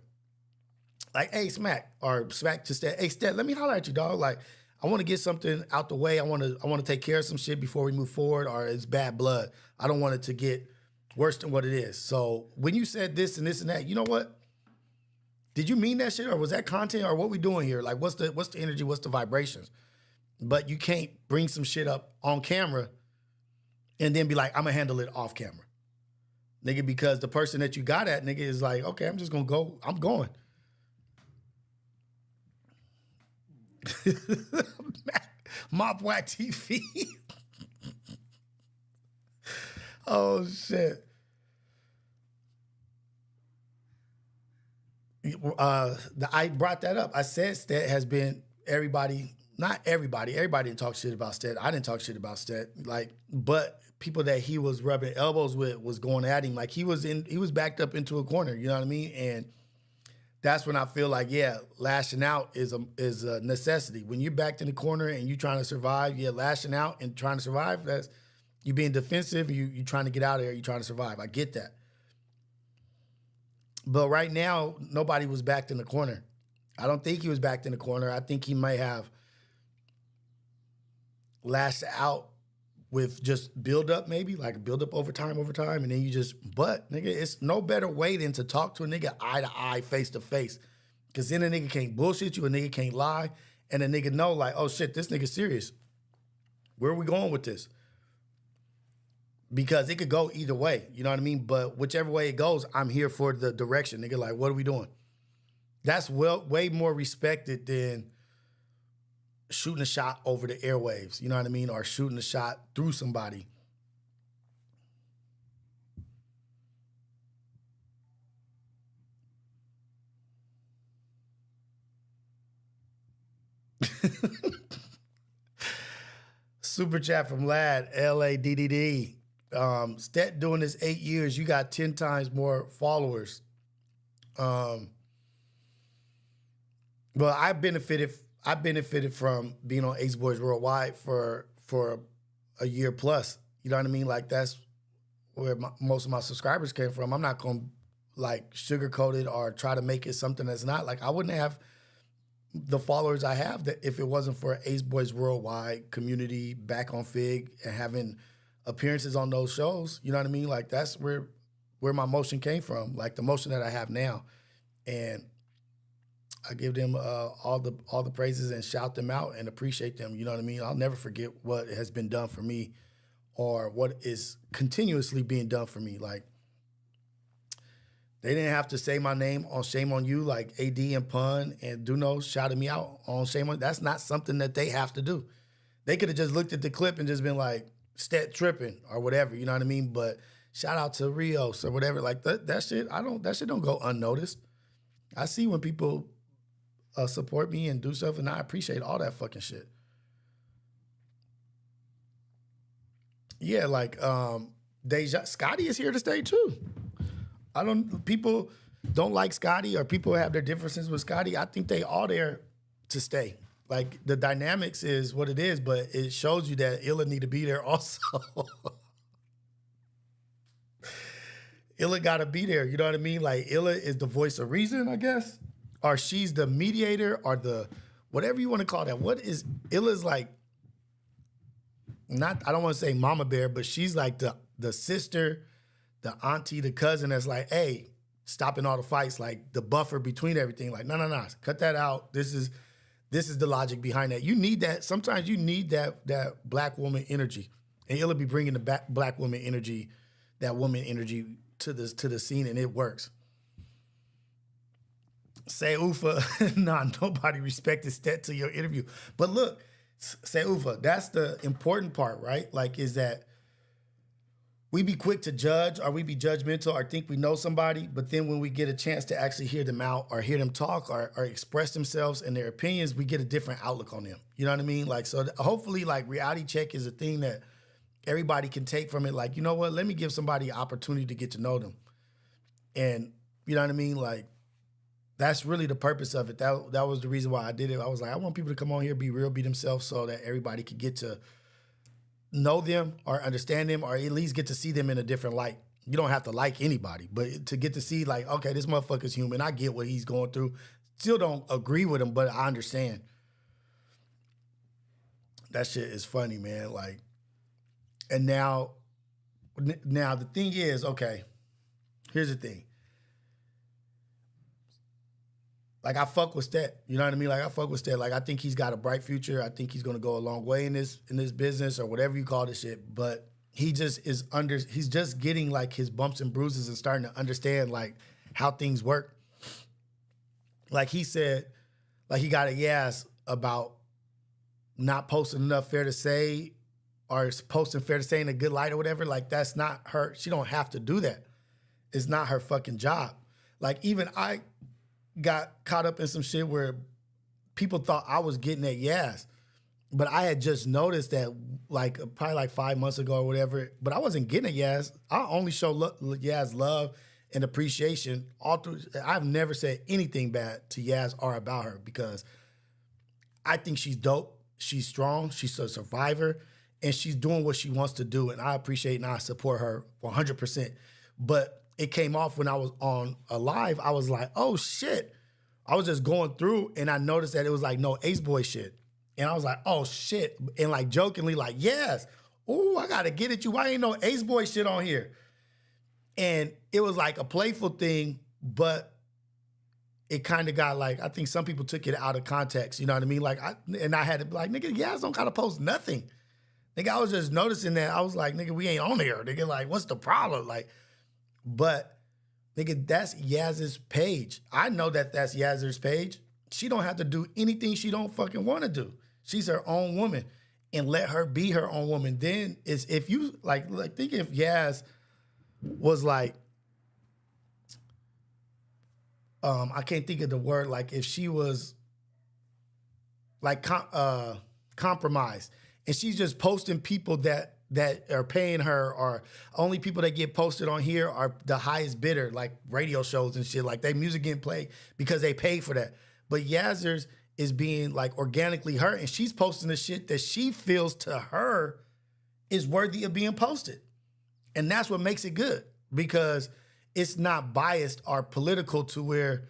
Like, hey, Smack, or Smack to Stet, hey, Stet, let me holler at you, dog. Like, I want to get something out the way. I want to take care of some shit before we move forward, or it's bad blood. I don't want it to get worse than what it is. So when you said this and this and that, you know what? Did you mean that shit, or was that content, or what we doing here? Like, what's the energy? What's the vibrations? But you can't bring some shit up on camera and then be like, I'm going to handle it off camera. Nigga, because the person that you got at, nigga, is like, okay, I'm just going to go. I'm going. Mop Whack TV. Oh shit. I brought that up. I said Stet has been everybody, not everybody. Everybody didn't talk shit about Stet. I didn't talk shit about Stet. Like, but people that he was rubbing elbows with was going at him. Like he was backed up into a corner. You know what I mean? And that's when I feel like, yeah, lashing out is a necessity. When you're backed in the corner and you're trying to survive, yeah, lashing out and trying to survive, that's you being defensive. You trying to get out of there. You trying to survive. I get that. But right now, nobody was backed in the corner. I don't think he was backed in the corner. I think he might have lashed out with just build up, maybe like build up over time, and then you just, but nigga, it's no better way than to talk to a nigga eye to eye, face to face. Cause then a nigga can't bullshit you, a nigga can't lie, and a nigga know like, oh shit, this nigga's serious. Where are we going with this? Because it could go either way, you know what I mean? But whichever way it goes, I'm here for the direction. Nigga, like, what are we doing? That's way more respected than shooting a shot over the airwaves, you know what I mean? Or shooting a shot through somebody. Super chat from Lad, LADDD. Stet doing this 8 years, you got 10 times more followers. Well, I benefited from being on Ace Boys Worldwide for a year plus. You know what I mean? Like that's where most of my subscribers came from. I'm not gonna like sugarcoat it or try to make it something that's not. Like I wouldn't have the followers I have that if it wasn't for Ace Boys Worldwide community back on Fig and having appearances on those shows. You know what I mean? Like that's where my motion came from. Like the motion that I have now, and I give them all the praises and shout them out and appreciate them. You know what I mean? I'll never forget what has been done for me or what is continuously being done for me. Like, they didn't have to say my name on Shame on You, like AD and Pun and Duno shouted me out on Shame on You. That's not something that they have to do. They could have just looked at the clip and just been like, Stet tripping or whatever, you know what I mean? But shout out to Rios or whatever. Like that shit, that shit don't go unnoticed. I see when people support me and do stuff, and I appreciate all that fucking shit. Yeah, like Deja, Scotty is here to stay too. People don't like Scotty or people have their differences with Scotty. I think they all there to stay. Like the dynamics is what it is, but it shows you that Illa need to be there also. Illa gotta be there, you know what I mean? Like Illa is the voice of reason, I guess. Or she's the mediator or the, whatever you want to call that. What is, Illa's like, not, I don't want to say mama bear, but she's like the sister, the auntie, the cousin that's like, hey, stopping all the fights, like the buffer between everything. Like, no, cut that out. This is the logic behind that. You need that. Sometimes you need that black woman energy. And Illa be bringing the black woman energy, that woman energy to the scene, and it works. Say Ufa, nah, nobody respected Stet to your interview. But look, say Ufa, that's the important part, right? Like, is that we be quick to judge or we be judgmental or think we know somebody, but then when we get a chance to actually hear them out or hear them talk or express themselves and their opinions, we get a different outlook on them. You know what I mean? Like, so hopefully, like, reality check is a thing that everybody can take from it. Like, you know what? Let me give somebody an opportunity to get to know them. And, you know what I mean? Like, that's really the purpose of it. That was the reason why I did it. I was like, I want people to come on here, be real, be themselves, so that everybody could get to know them or understand them or at least get to see them in a different light. You don't have to like anybody, but to get to see like, okay, this motherfucker's human. I get what he's going through. Still don't agree with him, but I understand. That shit is funny, man. Like, and now the thing is, okay, here's the thing. Like, I fuck with Stet. You know what I mean? Like, I fuck with Stet. Like, I think he's got a bright future. I think he's going to go a long way in this business or whatever you call this shit. But he just he's just getting, like, his bumps and bruises and starting to understand, like, how things work. Like, he said, like, he got a yes about not posting enough Fair to Say are posting Fair to Say in a good light or whatever, like that's not her. She don't have to do that. It's not her fucking job. Like even I got caught up in some shit where people thought I was getting at Yaz, but I had just noticed that like probably like 5 months ago or whatever, but I wasn't getting at Yaz. I only show Yaz love and appreciation all through. I've never said anything bad to Yaz or about her because I think she's dope. She's strong. She's a survivor, and she's doing what she wants to do. And I appreciate and I support her 100%. But it came off when I was on a live. I was like, oh shit. I was just going through and I noticed that it was like no Ace Boy shit. And I was like, oh shit. And like jokingly, like, yes. Ooh, I gotta get at you. Why ain't no Ace Boy shit on here? And it was like a playful thing, but it kind of got like, I think some people took it out of context, you know what I mean? Like, I had to be like, nigga, Yaz don't gotta post nothing. Nigga, I was just noticing that. I was like, nigga, we ain't on here. Nigga, like, what's the problem? Like, but nigga, that's Yaz's page. I know that that's Yaz's page. She don't have to do anything she don't fucking want to do. She's her own woman, and let her be her own woman. Then is if you like think if Yaz was like, I can't think of the word, like if she was like compromised and she's just posting people that are paying her, or only people that get posted on here are the highest bidder, like radio shows and shit, like they music getting played because they pay for that. But Yaz's is being like organically her, and she's posting the shit that she feels to her is worthy of being posted. And that's what makes it good, because it's not biased or political to where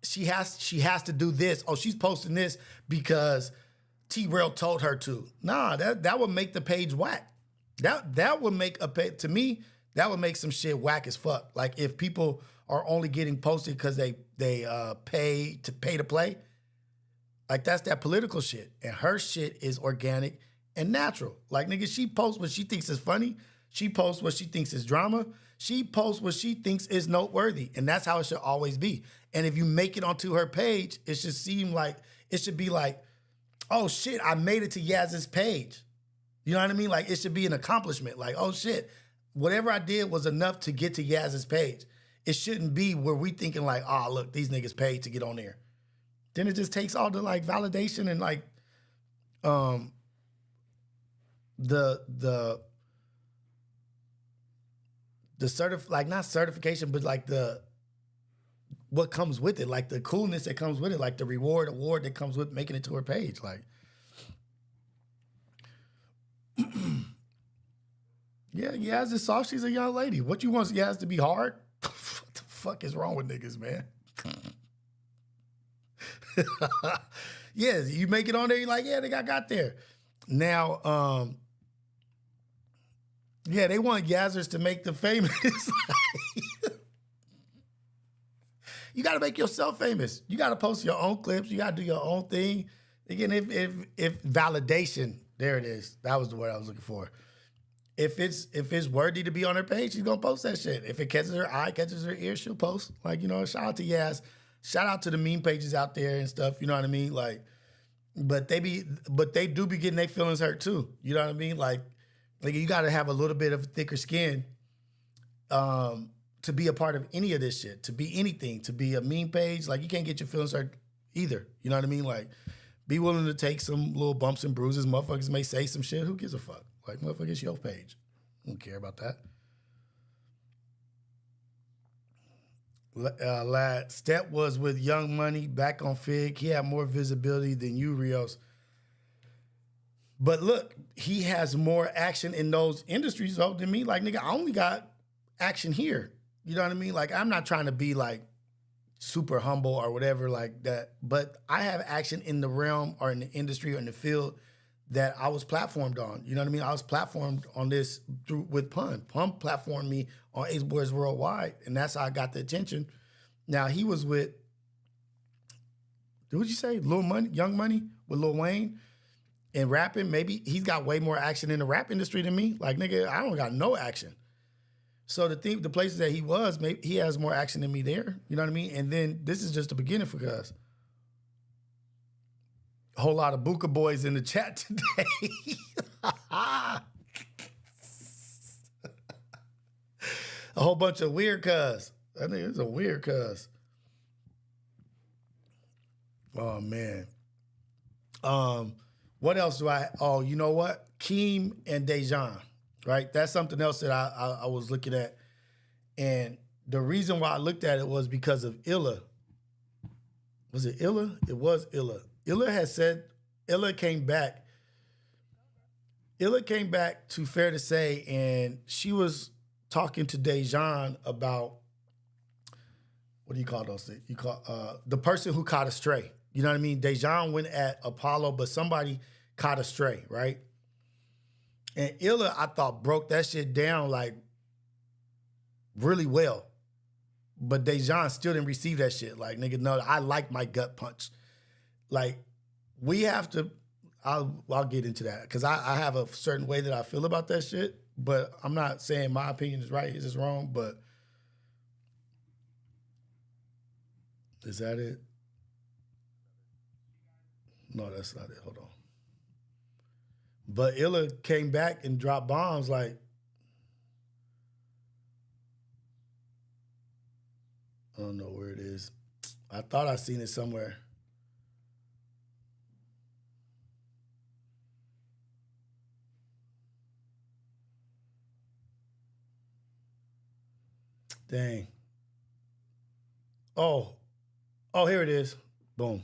she has to do this. Oh, she's posting this because T-Rail told her to. Nah, that would make the page whack. That would make a page, to me, that would make some shit whack as fuck. Like if people are only getting posted because they pay to play, like that's that political shit. And her shit is organic and natural. Like nigga, she posts what she thinks is funny. She posts what she thinks is drama. She posts what she thinks is noteworthy. And that's how it should always be. And if you make it onto her page, it should seem like, it should be like, oh shit, I made it to Yaz's page. You know what I mean? Like it should be an accomplishment. Like, oh shit, whatever I did was enough to get to Yaz's page. It shouldn't be where we thinking like, oh look, these niggas paid to get on there. Then it just takes all the like validation and like not certification, but like what comes with it, like the coolness that comes with it, like the award that comes with making it to her page. Like, yeah, Yaz is soft. She's a young lady. What you want Yaz to be hard? What the fuck is wrong with niggas, man? Yeah, you make it on there, you're like, yeah, they got there. Now, yeah, they want Yazzers to make them famous. You got to make yourself famous. You got to post your own clips. You got to do your own thing. Again, if validation, there it is. That was the word I was looking for. If it's worthy to be on her page, she's gonna post that shit. If it catches her eye, catches her ear, she'll post. Like, you know, shout out to Yaz. Shout out to the meme pages out there and stuff. You know what I mean? Like, but they do be getting their feelings hurt too. You know what I mean? Like you got to have a little bit of thicker skin to be a part of any of this shit, to be anything, to be a meme page. Like you can't get your feelings hurt either. You know what I mean? Like be willing to take some little bumps and bruises. Motherfuckers may say some shit. Who gives a fuck? Like motherfucker, it's your page. I don't care about that. Lad, Step was with Young Money back on Fig. He had more visibility than you, Rios. But look, he has more action in those industries though than me. Like, nigga, I only got action here. You know what I mean? Like, I'm not trying to be like super humble or whatever like that, but I have action in the realm or in the industry or in the field that I was platformed on. You know what I mean? I was platformed on this with Pun. Pun platformed me on AceboyRios Worldwide, and that's how I got the attention. Now, he was with, what did you say? Lil Money, Young Money with Lil Wayne and rapping. Maybe he's got way more action in the rap industry than me. Like, nigga, I don't got no action. So the places that he was, maybe he has more action than me there. You know what I mean? And then this is just the beginning for us. A whole lot of Buka boys in the chat today. A whole bunch of weird cuz. That nigga is a weird cuz. Oh man. What else do I? Oh, you know what? Keem and Dejon, right? That's something else that I was looking at, and the reason why I looked at it was because of Illa. Was it Illa? It was Illa. Illa had said. Illa came back. Illa came back to Fair to Say, and she was talking to Dejon about what do you call those things? You call the person who caught a stray. You know what I mean? Dejon went at Apollo, but somebody caught a stray, right? And Illa, I thought, broke that shit down like really well. But Dejon still didn't receive that shit. Like, nigga, no, I like my gut punch. Like, we have to, I'll get into that. Because I have a certain way that I feel about that shit. But I'm not saying my opinion is right, it's wrong, but is that it? No, that's not it. Hold on. But Illa came back and dropped bombs like, I don't know where it is. I thought I seen it somewhere. Dang. Oh, here it is. Boom.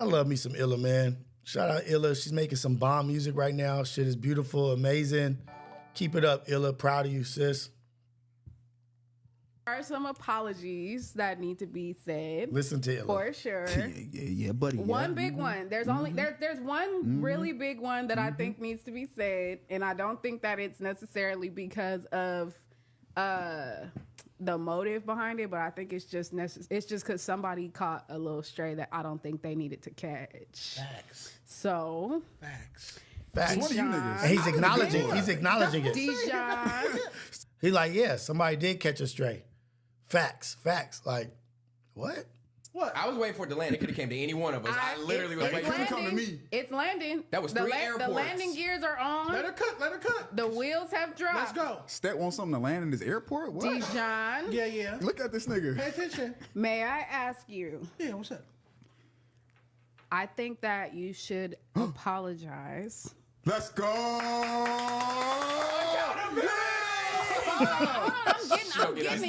I love me some Illa, man. Shout out Illa. She's making some bomb music right now. Shit is beautiful, amazing. Keep it up, Illa. Proud of you, sis. There are some apologies that need to be said. Listen to Illa. For sure. Yeah, buddy. One big one. There's only there's one really big one that I think needs to be said, and I don't think that it's necessarily because of the motive behind it, but I think it's just it's just because somebody caught a little stray that I don't think they needed to catch. Facts. So Facts. Facts. One of you niggas. And he's acknowledging it. Dejon. He's like, yeah, somebody did catch a stray. Facts. Like, what? What? I was waiting for it to land. It could have came to any one of us. I literally was waiting for it to come to me. It's landing. That was three airports. The landing gears are on. Let her cut. The wheels have dropped. Let's go. Stet wants something to land in this airport? What? Dejon. Yeah. Look at this nigga. Pay attention. May I ask you? Yeah, what's up? I think that you should apologize. Let's go. I'm getting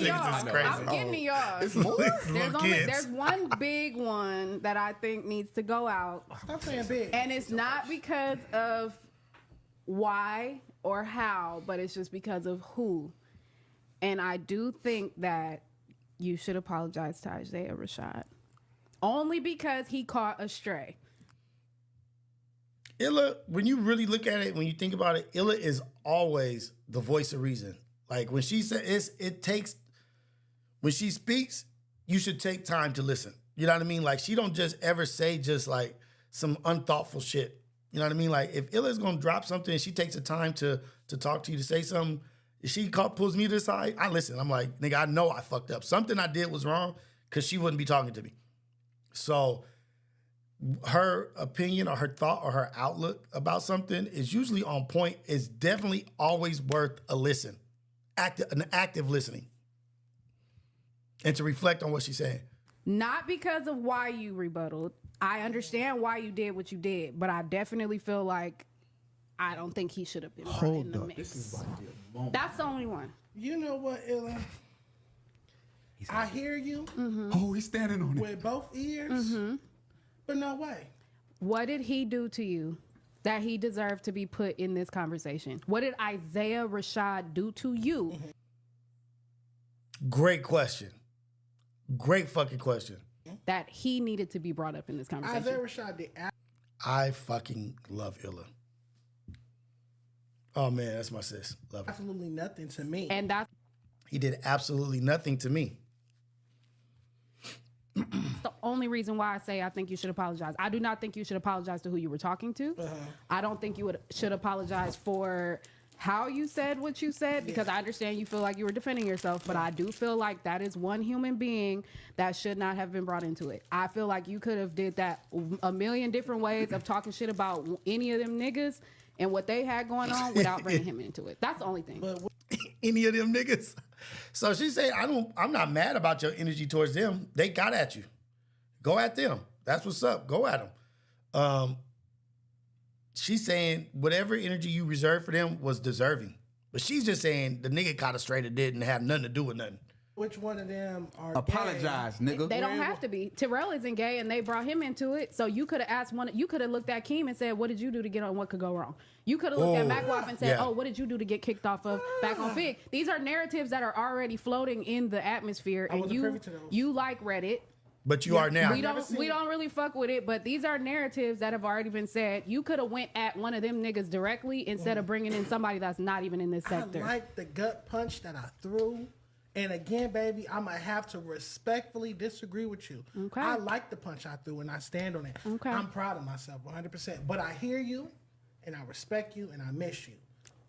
to y'all. It's more. There's one big one that I think needs to go out. Stop saying big. And it's not because of why or how, but it's just because of who. And I do think that you should apologize to Isaiah Rashad. Only because he caught a stray. Illa, when you really look at it, when you think about it, Illa is always the voice of reason. Like when she says when she speaks, you should take time to listen. You know what I mean? Like she don't just ever say just like some unthoughtful shit. You know what I mean? Like if Illa's gonna drop something and she takes the time to talk to you, to say something, if she pulls me to the side, I listen. I'm like, nigga, I know I fucked up. Something I did was wrong because she wouldn't be talking to me. So her opinion or her thought or her outlook about something is usually on point. It's definitely always worth a listen. An active listening. And to reflect on what she's saying. Not because of why you rebutted. I understand why you did what you did, but I definitely feel like I don't think he should have been brought in the mix. This is about to be a moment. That's the only one. You know what, Illa? I hear you Oh, he's standing on it. with both ears, but no way. What did he do to you that he deserved to be put in this conversation? What did Isaiah Rashad do to you? Great question. Great fucking question. That he needed to be brought up in this conversation. Isaiah Rashad did I fucking love Illa. Oh man, that's my sis. Love her. absolutely nothing to me. And that's He did absolutely nothing to me. the only reason why I say I think you should apologize. I do not think you should apologize to who you were talking to. I don't think you should apologize for how you said what you said, because I understand you feel like you were defending yourself, but I do feel like that is one human being that should not have been brought into it. I feel like you could have did that a million different ways of talking shit about any of them niggas and what they had going on without bringing him into it. That's the only thing. any of them niggas. So she said, I'm not mad about your energy towards them. They got at you. Go at them. That's what's up. Go at them. She's saying whatever energy you reserved for them was deserving. But she's just saying the nigga caught a straight and didn't have nothing to do with nothing. Which one of them are Apologize, nigga. They don't have to be. Terrell isn't gay, and they brought him into it. So you could have asked one. You could have looked at Keem and said, "What did you do to get on? What could go wrong?" You could have looked at MacWap and said, "Oh, what did you do to get kicked off of back on Fig?" These are narratives that are already floating in the atmosphere, and you like Reddit. But you are now. We don't really fuck with it, but these are narratives that have already been said. You could have went at one of them niggas directly instead of bringing in somebody that's not even in this sector. I like the gut punch that I threw. And again, baby, I'm going to have to respectfully disagree with you. Okay. I like the punch I threw and I stand on it. Okay. I'm proud of myself 100%. But I hear you and I respect you and I miss you.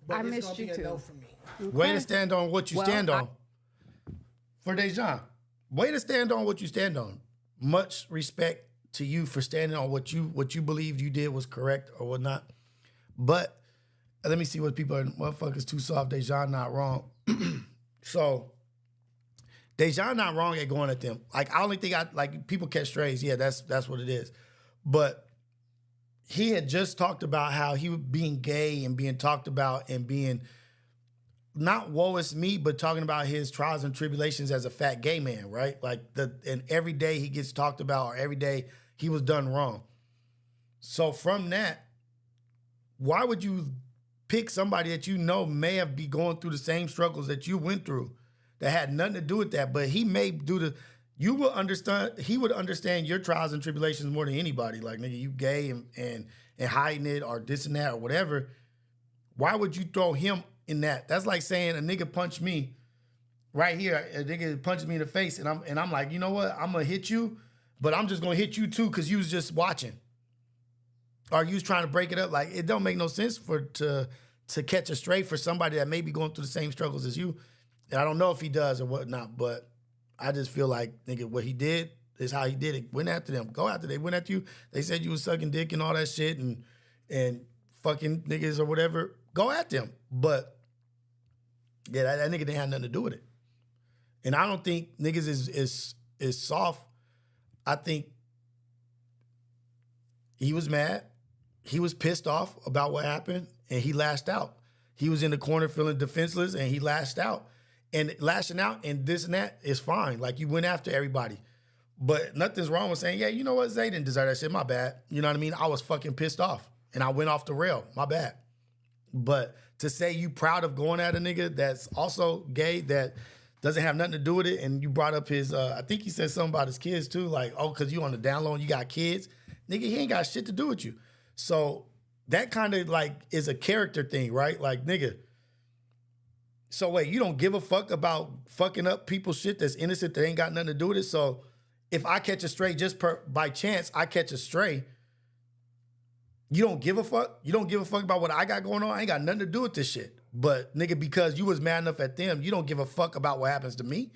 But I it's missed gonna be you a too. no for me. Okay. Way to stand on what you stand on. For Dejon, way to stand on what you stand on. Much respect to you for standing on what you believed you did was correct or whatnot. But let me see what people are. Motherfuckers too soft. Dejon not wrong. So Dejon not wrong at going at them. Like I only think people catch strays. Yeah, that's what it is. But he had just talked about how he was being gay and being talked about and being not woe is me, but talking about his trials and tribulations as a fat gay man, right? Like and every day he gets talked about or every day he was done wrong. So from that, why would you pick somebody that you know may have be going through the same struggles that you went through that had nothing to do with that, but he may he would understand your trials and tribulations more than anybody. Like, nigga, you gay and hiding it or this and that or whatever. Why would you throw him in that? That's like saying a nigga punched me right here. A nigga punches me in the face and I'm like, you know what? I'm gonna hit you, but I'm just gonna hit you too because you was just watching. Or you was trying to break it up. Like, it don't make no sense to catch a stray for somebody that may be going through the same struggles as you. And I don't know if he does or whatnot, but I just feel like, nigga, what he did is how he did it. Went after them. Go after them. They went after you. They said you was sucking dick and all that shit and fucking niggas or whatever. Go at them. But yeah, that nigga didn't have nothing to do with it. And I don't think niggas is soft. I think he was mad. He was pissed off about what happened and he lashed out. He was in the corner feeling defenseless and he lashed out. And lashing out and this and that is fine. Like, you went after everybody. But nothing's wrong with saying, yeah, you know what? Zay didn't deserve that shit. My bad. You know what I mean? I was fucking pissed off. And I went off the rail. My bad. But to say you proud of going at a nigga that's also gay, that doesn't have nothing to do with it, and you brought up his, I think he said something about his kids too, like, oh, because you on the down low and you got kids. Nigga, he ain't got shit to do with you. So that kind of like is a character thing, right? Like, nigga, so wait, you don't give a fuck about fucking up people's shit that's innocent that ain't got nothing to do with it? So if I catch a stray just by chance, I catch a stray, you don't give a fuck? You don't give a fuck about what I got going on? I ain't got nothing to do with this shit. But nigga, because you was mad enough at them, you don't give a fuck about what happens to me?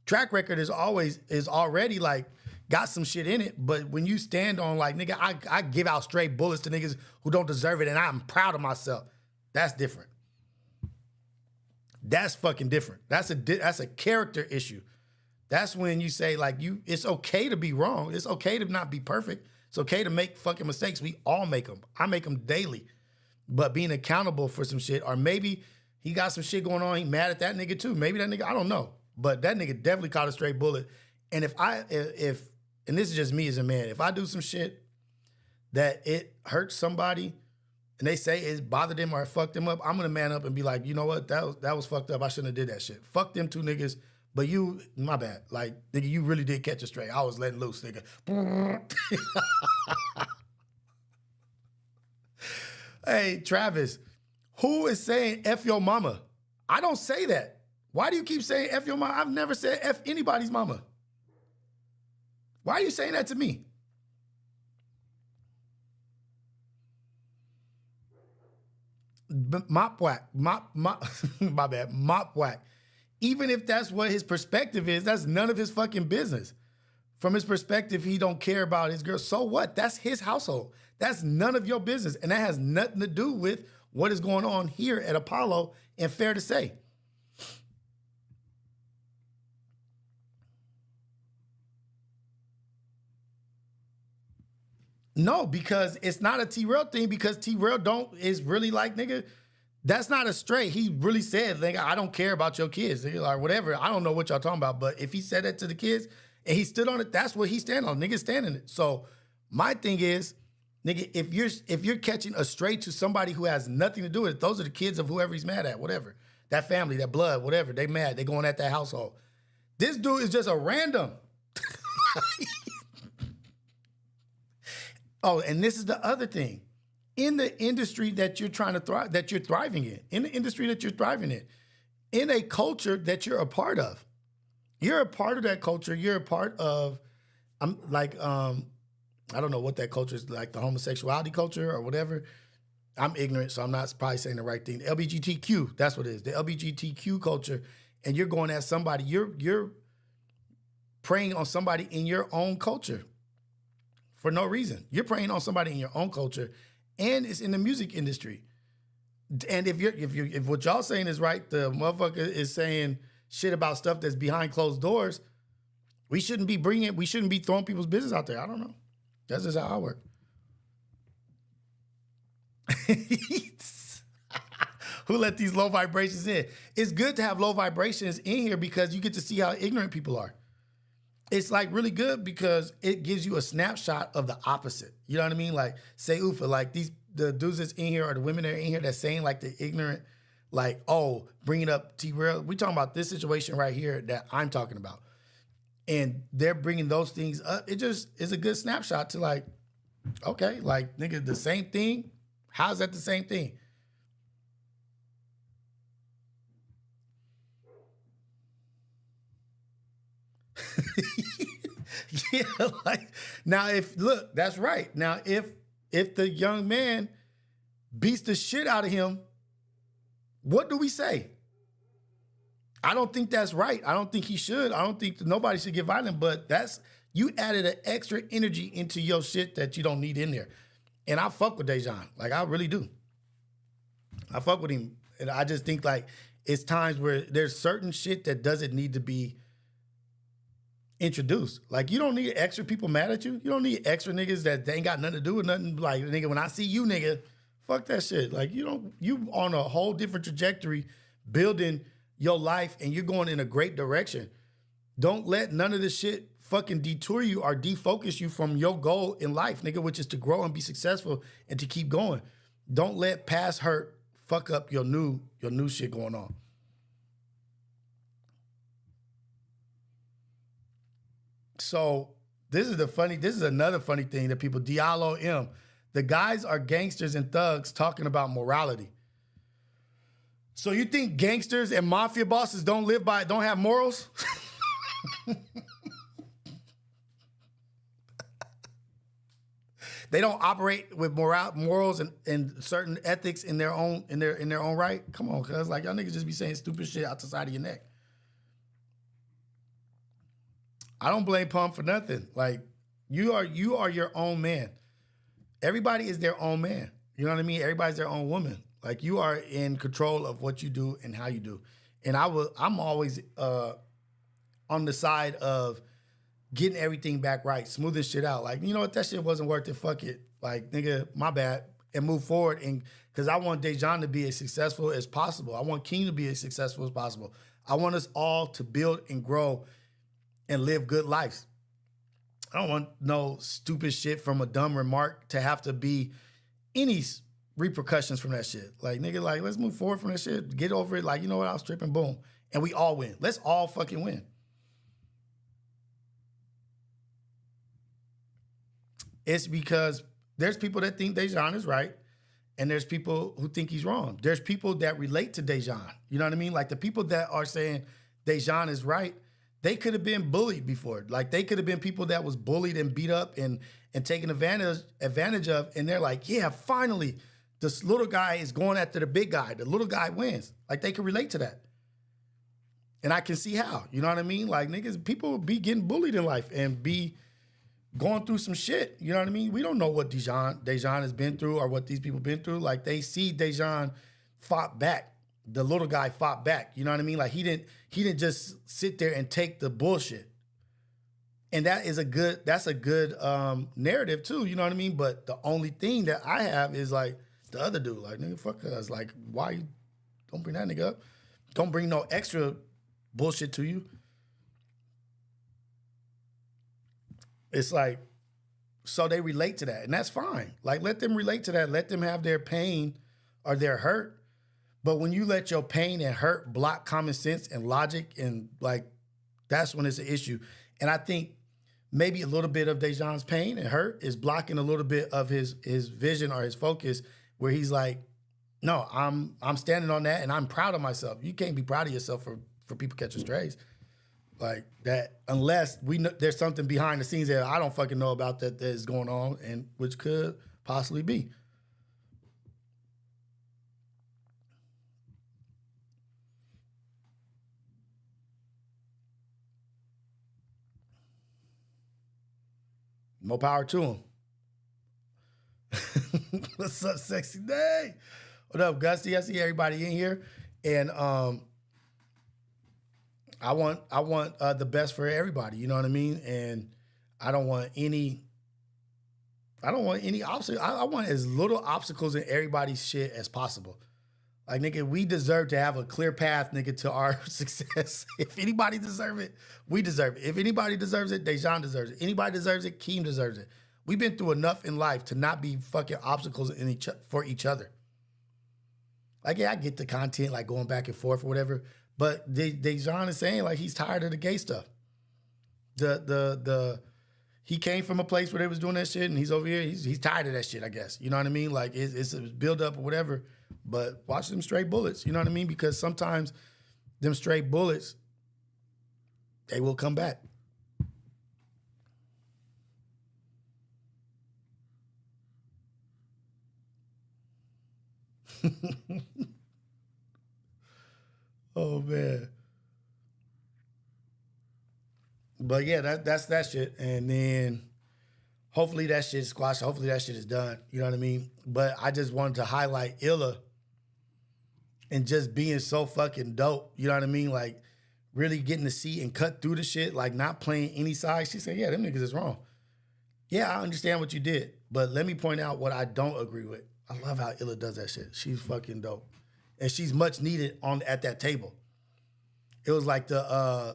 Track record is already like got some shit in it, but when you stand on like, nigga, I give out straight bullets to niggas who don't deserve it and I'm proud of myself. That's different. That's fucking different. That's a character issue. That's when you say like it's okay to be wrong. It's okay to not be perfect. It's okay to make fucking mistakes. We all make them. I make them daily. But being accountable for some shit, or maybe he got some shit going on. He mad at that nigga too. Maybe that nigga, I don't know. But that nigga definitely caught a straight bullet. And if and this is just me as a man, if I do some shit that it hurts somebody and they say it bothered them or it fucked them up, I'm gonna man up and be like, you know what, that was fucked up. I shouldn't have did that shit. Fuck them two niggas, but you, my bad. Like, nigga, you really did catch a stray. I was letting loose, nigga. Hey, Travis, who is saying F your mama? I don't say that. Why do you keep saying F your mama? I've never said F anybody's mama. Why are you saying that to me? Mop whack. My bad. Mop whack. Even if that's what his perspective is, that's none of his fucking business. From his perspective, he don't care about his girl. So what? That's his household. That's none of your business. And that has nothing to do with what is going on here at Apollo and Fair to Say. No, because it's not a T-Rail thing, because T-Rail is really like, nigga, that's not a straight. He really said, nigga, I don't care about your kids, nigga, or whatever. I don't know what y'all talking about, but if he said that to the kids and he stood on it, that's what he stand on. Nigga standing it. So my thing is, nigga, if you're catching a stray to somebody who has nothing to do with it, those are the kids of whoever he's mad at, whatever. That family, that blood, whatever, they mad, they going at that household. This dude is just a random. Oh, and this is the other thing. In the industry that you're trying to thrive, that you're thriving in the industry that you're thriving in a culture that you're a part of. You're a part of that culture. You're a part of, I don't know what that culture is, like the homosexuality culture or whatever. I'm ignorant, so I'm not probably saying the right thing. LGBTQ, that's what it is, the LGBTQ culture. And you're going at somebody, you're preying on somebody in your own culture for no reason. You're preying on somebody in your own culture, and it's in the music industry. And if what y'all saying is right, the motherfucker is saying shit about stuff that's behind closed doors, we shouldn't be throwing people's business out there. I don't know. That's just how I work. Who let these low vibrations in? It's good to have low vibrations in here because you get to see how ignorant people are. It's like really good because it gives you a snapshot of the opposite. You know what I mean? Like, say Ufa, like the dudes that's in here or the women that are in here that's saying like the ignorant, like, oh, bringing up T-Rail. We talking about this situation right here that I'm talking about. And they're bringing those things up. It just is a good snapshot to like, okay, like, nigga, the same thing. How's that the same thing? Yeah, like, now that's right. Now, if the young man beats the shit out of him, what do we say? I don't think that's right. I don't think he should. I don't think nobody should get violent, but you added an extra energy into your shit that you don't need in there. And I fuck with Dejon. Like, I really do. I fuck with him. And I just think, like, it's times where there's certain shit that doesn't need to be introduced. Like, you don't need extra people mad at you. You don't need extra niggas that ain't got nothing to do with nothing. Like, nigga, when I see you, nigga, fuck that shit. Like, you on a whole different trajectory, building your life, and you're going in a great direction. Don't let none of this shit fucking detour you or defocus you from your goal in life, nigga, which is to grow and be successful and to keep going. Don't let past hurt fuck up your new shit going on. So this is another funny thing that people, Diallo M. The guys are gangsters and thugs talking about morality. So you think gangsters and mafia bosses don't have morals? They don't operate with morals and certain ethics in their own right? Come on, cuz, like, y'all niggas just be saying stupid shit out the side of your neck. I don't blame Pump for nothing. Like, you are your own man. Everybody is their own man. You know what I mean? Everybody's their own woman. Like, you are in control of what you do and how you do. And I'm always on the side of getting everything back right, smoothing shit out. Like, you know what? That shit wasn't worth it. Fuck it. Like, nigga, my bad. And move forward. And because I want Dejon to be as successful as possible. I want King to be as successful as possible. I want us all to build and grow and live good lives. I don't want no stupid shit from a dumb remark to have to be any repercussions from that shit. Like, nigga, like, let's move forward from that shit. Get over it. Like, you know what? I was tripping. Boom. And we all win. Let's all fucking win. It's because there's people that think Dejon is right, and there's people who think he's wrong. There's people that relate to Dejon. You know what I mean? Like, the people that are saying Dejon is right, they could have been bullied before. Like, they could have been people that was bullied and beat up and taken advantage of, and they're like, yeah, finally, this little guy is going after the big guy. The little guy wins. Like, they can relate to that. And I can see how. You know what I mean? Like, niggas, people be getting bullied in life and be going through some shit. You know what I mean? We don't know what Dejon has been through or what these people been through. Like they see Dejon fought back. The little guy fought back. You know what I mean? Like he didn't just sit there and take the bullshit. And that's a good narrative too. You know what I mean? But the only thing that I have is like the other dude, like, nigga, fuck us. Like, why you don't bring that nigga up? Don't bring no extra bullshit to you. It's like, so they relate to that, and that's fine. Like, let them relate to that. Let them have their pain or their hurt. But when you let your pain and hurt block common sense and logic, and like, that's when it's an issue. And I think maybe a little bit of Dejon's pain and hurt is blocking a little bit of his vision or his focus, where he's like, no, I'm standing on that and I'm proud of myself. You can't be proud of yourself for people catching strays. Like that, unless we know there's something behind the scenes that I don't fucking know about that is going on, and which could possibly be. More power to him. What's up, sexy day? What up, Gusty? I see everybody in here, and I want the best for everybody. You know what I mean? And I don't want any obstacles. I want as little obstacles in everybody's shit as possible. Like, nigga, we deserve to have a clear path, nigga, to our success. If anybody deserves it, we deserve it. If anybody deserves it, Dejon deserves it. Anybody deserves it, Keem deserves it. We've been through enough in life to not be fucking obstacles for each other. Like, yeah, I get the content, like going back and forth or whatever, but Dejon is saying like he's tired of the gay stuff. He came from a place where they was doing that shit, and he's over here. He's tired of that shit, I guess. You know what I mean? Like it's a build up or whatever. But watch them straight bullets. You know what I mean? Because sometimes them straight bullets, they will come back. Oh man. But yeah, that's that shit. And then hopefully that shit is squashed. Hopefully that shit is done. You know what I mean? But I just wanted to highlight Illa and just being so fucking dope. You know what I mean? Like really getting to see and cut through the shit, like not playing any side. She said, yeah, them niggas is wrong. Yeah, I understand what you did, but let me point out what I don't agree with. I love how Illa does that shit. She's fucking dope. And she's much needed at that table. It was like the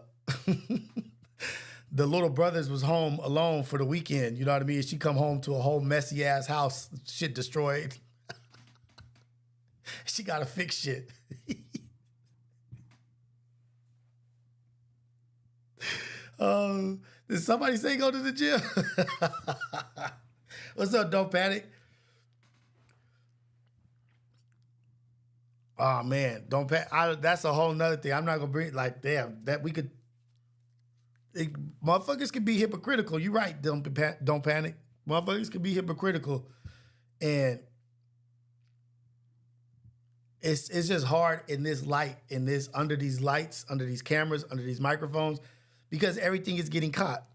the little brothers was home alone for the weekend, you know what I mean? She come home to a whole messy ass house, shit destroyed. She gotta fix shit. Did somebody say go to the gym? What's up, Don't Panic? Oh man, don't panic. That's a whole nother thing. I'm not gonna bring like damn that we could. Motherfuckers can be hypocritical. You're right. Don't panic. Motherfuckers can be hypocritical, and it's just hard in this light, under these lights, under these cameras, under these microphones, because everything is getting caught.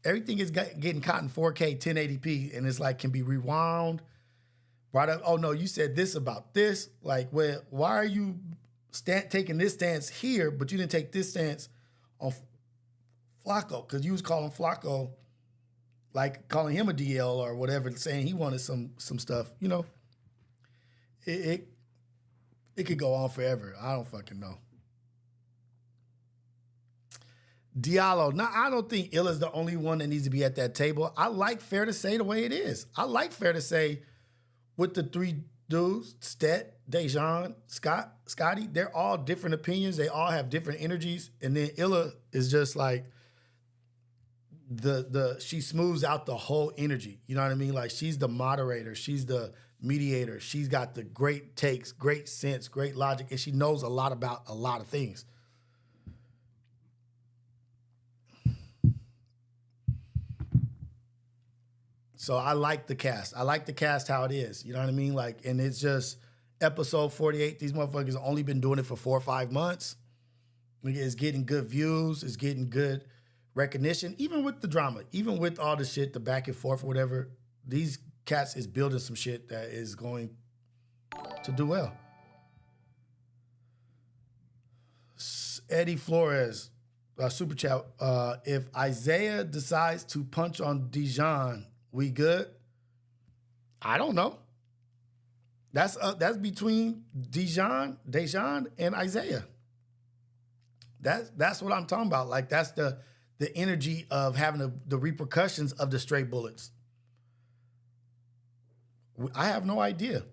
Everything is getting caught in 4K 1080p, and it's like can be rewound. Brought up, oh no, you said this about this. Like, well, why are you taking this stance here, but you didn't take this stance on Flacco? Because you was calling Flacco, like calling him a DL or whatever, saying he wanted some stuff. You know, it could go on forever. I don't fucking know. Diallo. Now, I don't think Illa's the only one that needs to be at that table. I like Fair to Say the way it is. I like Fair to Say with the three dudes, Stet, Dejon, Scotty, they're all different opinions. They all have different energies. And then Illa is just like she smooths out the whole energy. You know what I mean? Like she's the moderator. She's the mediator. She's got the great takes, great sense, great logic, and she knows a lot about a lot of things. So I like the cast. I like the cast how it is. You know what I mean? Like, and it's just episode 48. These motherfuckers have only been doing it for 4 or 5 months. It's getting good views. It's getting good recognition, even with the drama, even with all the shit, the back and forth, whatever. These cats is building some shit that is going to do well. Eddie Flores, super chat. If Isaiah decides to punch on Dejon, we good? I don't know. That's between Dejon and Isaiah. That's what I'm talking about. Like that's the energy of having the repercussions of the stray bullets. I have no idea.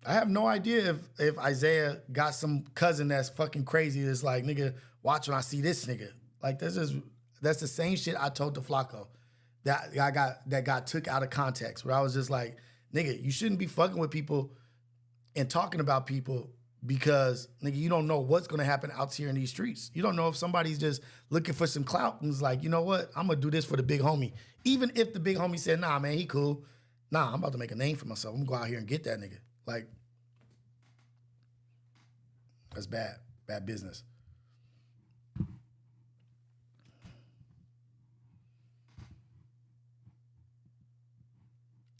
I have no idea if Isaiah got some cousin that's fucking crazy that's like, nigga, watch when I see this nigga. Like that's the same shit I told to Flacco that got took out of context, where I was just like, nigga, you shouldn't be fucking with people and talking about people because, nigga, you don't know what's gonna happen out here in these streets. You don't know if somebody's just looking for some clout and is like, you know what, I'm gonna do this for the big homie. Even if the big homie said, nah, man, he cool. Nah, I'm about to make a name for myself. I'm gonna go out here and get that nigga. Like, that's bad. Bad business.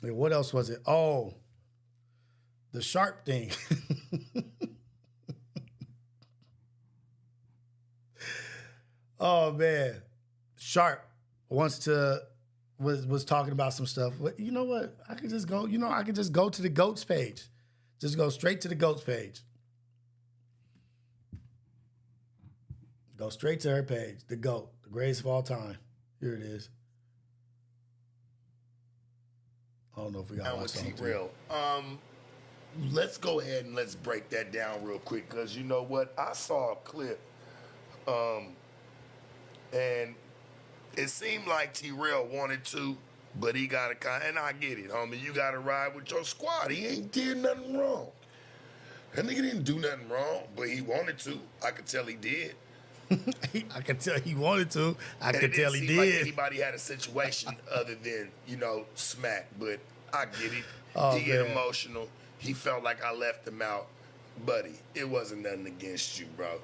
Wait, what else was it? Oh, the Sharp thing. Oh man, Sharp wants to was talking about some stuff. But you know what? I could just go. I could just go to the GOATs page. Just go straight to the GOATs page. Go straight to her page. The GOAT, the greatest of all time. Here it is. I don't know if we got Down one with song. T-Real. Let's go ahead and let's break that down real quick, because you know what? I saw a clip, and it seemed like T-Real wanted to, but he got to, and I get it, homie. You got to ride with your squad. He ain't did nothing wrong. That nigga didn't do nothing wrong, but he wanted to. I could tell he did. I could tell he wanted to. I could tell he It didn't seem like did. anybody had a situation other than, smack, but I get it. Oh, He get man. emotional. He felt like I left him out. Buddy, it wasn't nothing against you, bro.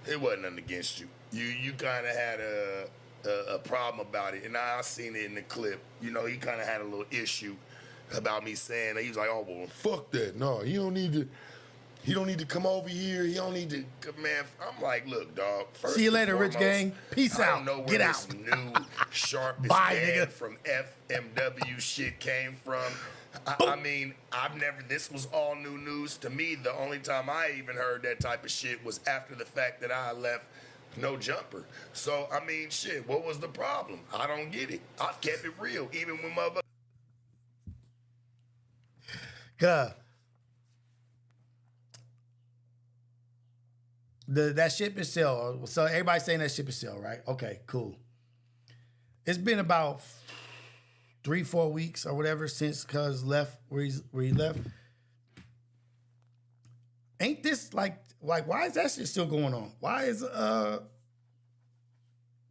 It wasn't nothing against you. You kind of had a problem about it, and I seen it in the clip. He kind of had a little issue about me saying that. He was like, oh, well, fuck that. No, he don't need to come over here. He don't need to, man. I'm like, look, dog. First See you and later, Rich foremost, Gang. Peace I out. don't know where Get this out. new sharpest Bye, man nigga. from FMW shit came from. I mean, this was all new news to me. The only time I even heard that type of shit was after the fact that I left No Jumper. So, I mean, shit, what was the problem? I don't get it. I've kept it real, even when mother. God. That ship is still, so everybody's saying that ship is still, right? Okay, cool. It's been about 3-4 weeks or whatever since Cuz left where he left. Ain't this like why is that shit still going on? Why is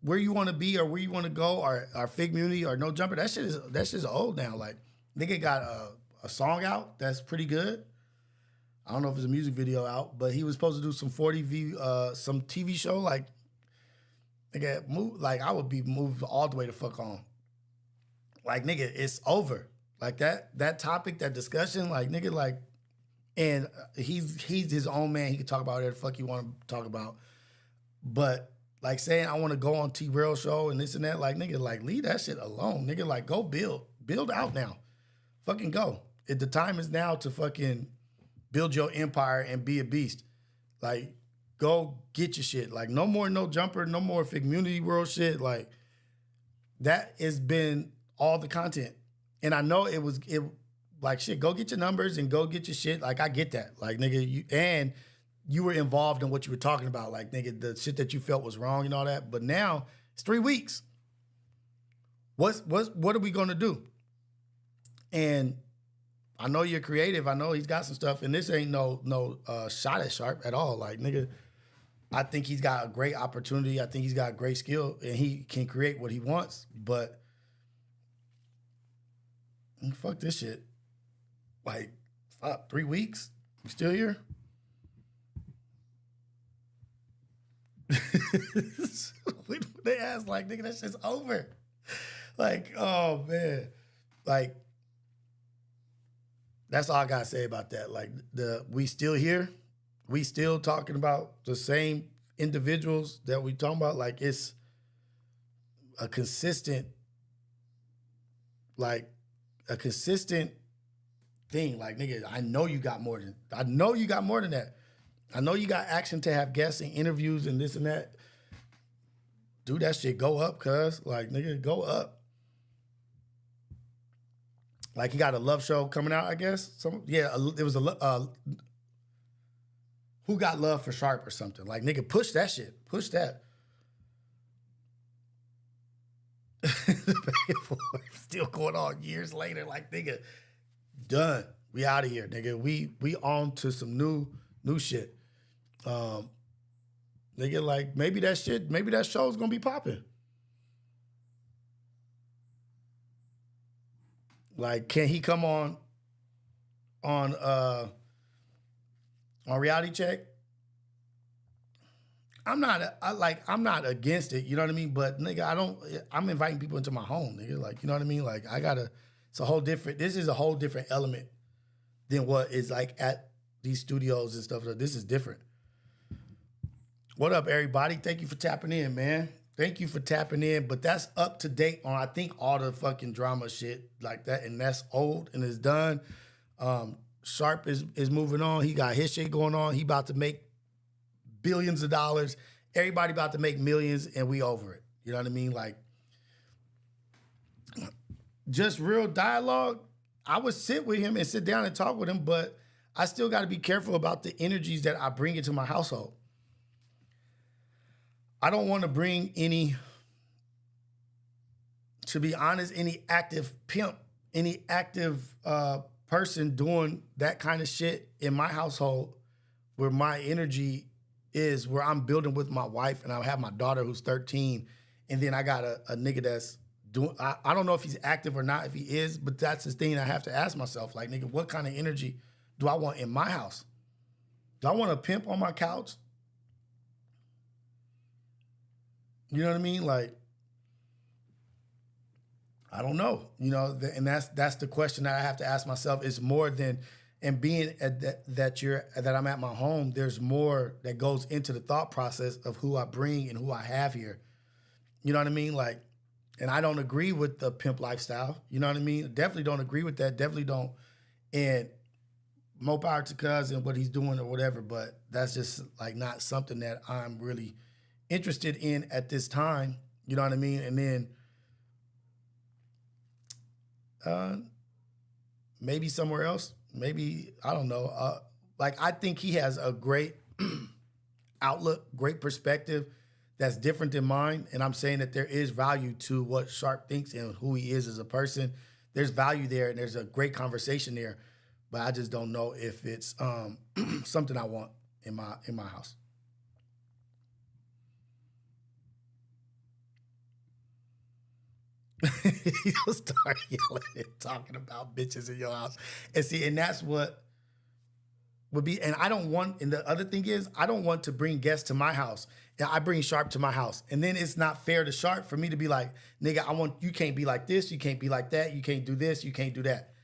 where you want to be or where you want to go or Fig Community or No Jumper? That shit is old now. Like nigga got a song out that's pretty good. I don't know if it's a music video out, but he was supposed to do some 40V, some TV show. Like, nigga, I would be moved all the way the fuck on. Like, nigga, it's over. Like that topic, that discussion, like, nigga, like, and he's his own man. He can talk about whatever the fuck you want to talk about. But like saying I want to go on T-Real show and this and that, like, nigga, like, leave that shit alone. Nigga, like, go build out now. Fucking go. The time is now to fucking build your empire and be a beast. Like, go get your shit. Like, no more No Jumper, no more Fig Community World shit. Like, that has been all the content. And I know it like, shit, go get your numbers and go get your shit. Like, I get that. Like, nigga, you were involved in what you were talking about. Like, nigga, the shit that you felt was wrong and all that. But now, it's 3 weeks. What are we gonna do? And I know you're creative. I know he's got some stuff, and this ain't no shot at Sharp at all. Like, nigga, I think he's got a great opportunity. I think he's got great skill, and he can create what he wants. But fuck this shit. Like, fuck, 3 weeks? You still here? They asked like, nigga, that shit's over. Like, oh man. Like, that's all I gotta say about that. Like, we still here. We still talking about the same individuals that we talking about. Like, it's a consistent thing. Like, nigga, I know you got more than that. I know you got action to have guests and interviews and this and that. Do that shit. Go up, cuz. Like, nigga, go up. Like, he got a love show coming out, I guess. It was Who Got Love for Sharp or something. Like, nigga, push that shit. Push that. Still going on years later. Like, nigga, done. We out of here, nigga. We on to some new shit. Nigga, like, maybe that show's gonna be popping. Like, can he come on Reality Check? I'm not against it, you know what I mean? But nigga, I'm inviting people into my home, nigga. Like, you know what I mean? Like, this is a whole different element than what is like at these studios and stuff. This is different. What up, everybody? Thank you for tapping in, man. Thank you for tapping in. But that's up to date on, I think, all the fucking drama shit like that. And that's old and it's done. Sharp is moving on. He got his shit going on. He about to make billions of dollars. Everybody about to make millions and we over it. You know what I mean? Like, just real dialogue. I would sit with him and sit down and talk with him, but I still got to be careful about the energies that I bring into my household. I don't want to bring to be honest, any active pimp, any active person doing that kind of shit in my household where my energy is, where I'm building with my wife and I have my daughter who's 13, and then I got a nigga that's doing, I don't know if he's active or not, if he is, but that's the thing I have to ask myself. Like, nigga, what kind of energy do I want in my house? Do I want a pimp on my couch? You know what I mean? Like, I don't know. You know, and that's the question that I have to ask myself. Is more than, and being that I'm at my home, there's more that goes into the thought process of who I bring and who I have here. You know what I mean? Like, and I don't agree with the pimp lifestyle. You know what I mean? Definitely don't agree with that. Definitely don't. And more power to Cuz and what he's doing or whatever, but that's just like not something that I'm really interested in at this time. You know what I mean? And then maybe somewhere else. Maybe, I don't know. Like, I think he has a great outlook, great perspective that's different than mine. And I'm saying that there is value to what Sharp thinks and who he is as a person. There's value there and there's a great conversation there. But I just don't know if it's something I want in my house. You'll start yelling and talking about bitches in your house. And see, and that's what would be, and I don't want, and the other thing is, I don't want to bring guests to my house. And I bring Sharp to my house. And then it's not fair to Sharp for me to be like, nigga, you can't be like this, you can't be like that, you can't do this, you can't do that.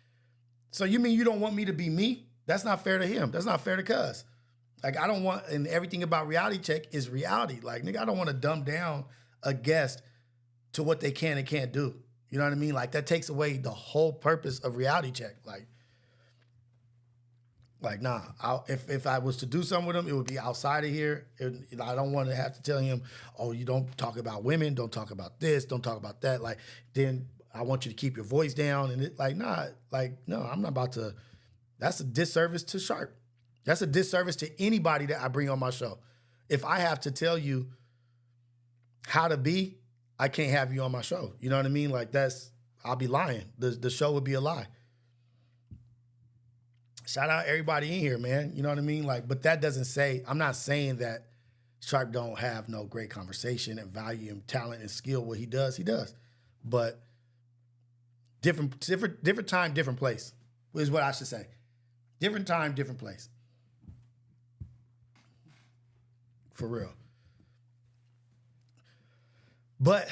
So you mean you don't want me to be me? That's not fair to him. That's not fair to Cuz. Like, I don't want, and everything about Reality Check is reality. Like, nigga, I don't want to dumb down a guest to what they can and can't do. You know what I mean? Like, that takes away the whole purpose of Reality Check. Like, nah. If I was to do something with him, it would be outside of here. I don't want to have to tell him, oh, you don't talk about women, don't talk about this, don't talk about that. Like, then I want you to keep your voice down. And no, I'm not about to. That's a disservice to Sharp. That's a disservice to anybody that I bring on my show. If I have to tell you how to be, I can't have you on my show. You know what I mean? Like, I'll be lying. The show would be a lie. Shout out everybody in here, man. You know what I mean? Like, but that doesn't say, I'm not saying that Sharp don't have no great conversation and value and talent and skill. What he does. But different time, different place is what I should say. Different time, different place. For real. But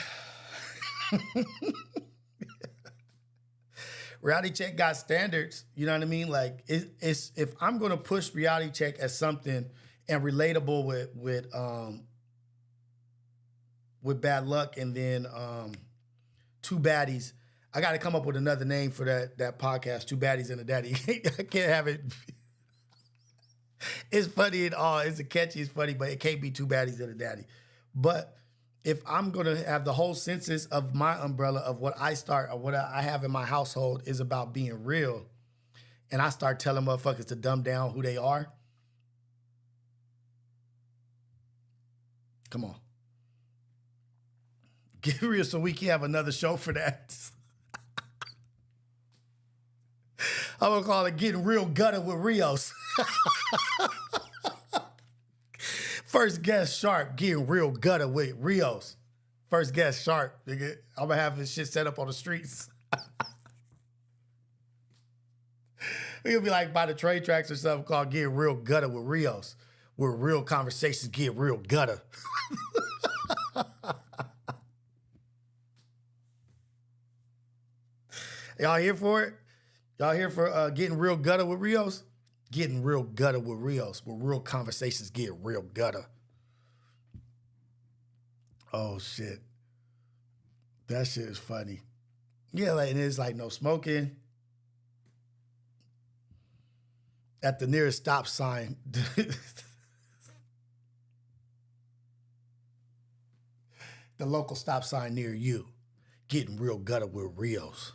reality check got standards. You know what I mean? Like it's if I'm gonna push reality check as something and relatable with bad luck and then two baddies. I got to come up with another name for that podcast. Two baddies and a daddy. I can't have it. It's funny and all. It's catchy. It's funny, but it can't be two baddies and a daddy. But if I'm gonna have the whole census of my umbrella of what I start or what I have in my household is about being real, and I start telling motherfuckers to dumb down who they are. Come on. Get real so we can have another show for that. I'm gonna call it Getting Real Gutter with Rios. First guest Sharp, Getting Real Gutter with Rios. First guest Sharp, nigga. I'm gonna have this shit set up on the streets. We're gonna be like by the train tracks or something called Getting Real Gutter with Rios. Where real conversations get real gutter. Y'all here for it? Y'all here for Getting Real Gutter with Rios? Getting Real Gutter with Rios, where real conversations get real gutter. Oh, shit. That shit is funny. Yeah, like, and it's like no smoking. At the nearest stop sign. The local stop sign near you. Getting Real Gutter with Rios.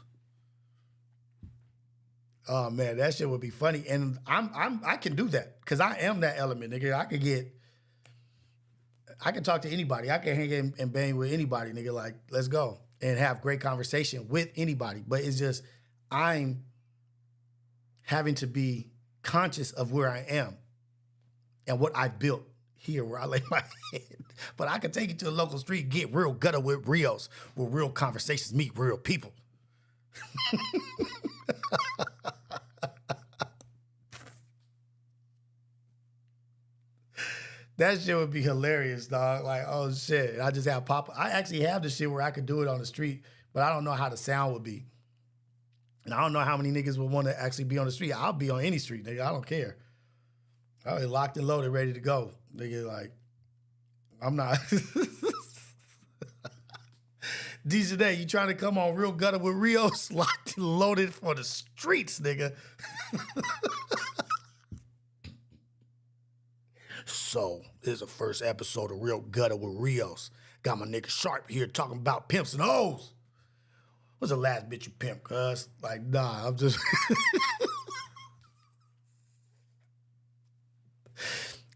Oh man, that shit would be funny, and I can do that because I am that element, nigga. I can talk to anybody. I can hang and bang with anybody, nigga. Like, let's go and have great conversation with anybody. But it's just I'm having to be conscious of where I am and what I built here, where I lay my head. But I can take it to a local street, get real gutter with Rios, where real conversations meet real people. That shit would be hilarious, dog. Like, oh shit. I just have I actually have the shit where I could do it on the street, but I don't know how the sound would be. And I don't know how many niggas would want to actually be on the street. I'll be on any street, nigga. I don't care. I'll be locked and loaded, ready to go. Nigga, like, I'm not. Dejon, you trying to come on Real Gutter with Rios? Locked and loaded for the streets, nigga. So, this is the first episode of Real Gutter with Rios. Got my nigga Sharp here talking about pimps and hoes. What's the last bitch you pimp, cuz? Like, nah, I'm just...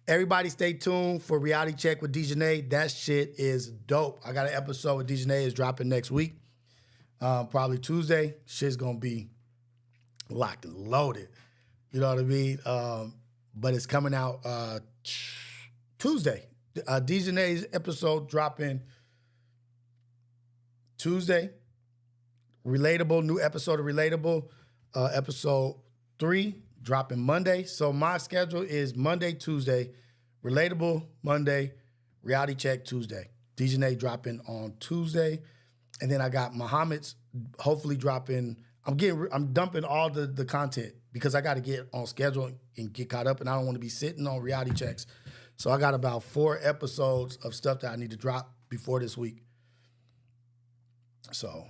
Everybody stay tuned for Reality Check with Dejon. That shit is dope. I got an episode with Dejon is dropping next week. Probably Tuesday. Shit's gonna be locked and loaded. You know what I mean? But it's coming out Tuesday. Dejon's episode dropping Tuesday. Relatable, new episode of Relatable. Episode 3 dropping Monday. So my schedule is Monday, Tuesday, Relatable Monday, Reality Check Tuesday. Dejon dropping on Tuesday. And then I got Muhammad's hopefully dropping. I'm dumping all the content because I got to get on schedule and get caught up, and I don't want to be sitting on reality checks. So I got about 4 episodes of stuff that I need to drop before this week. So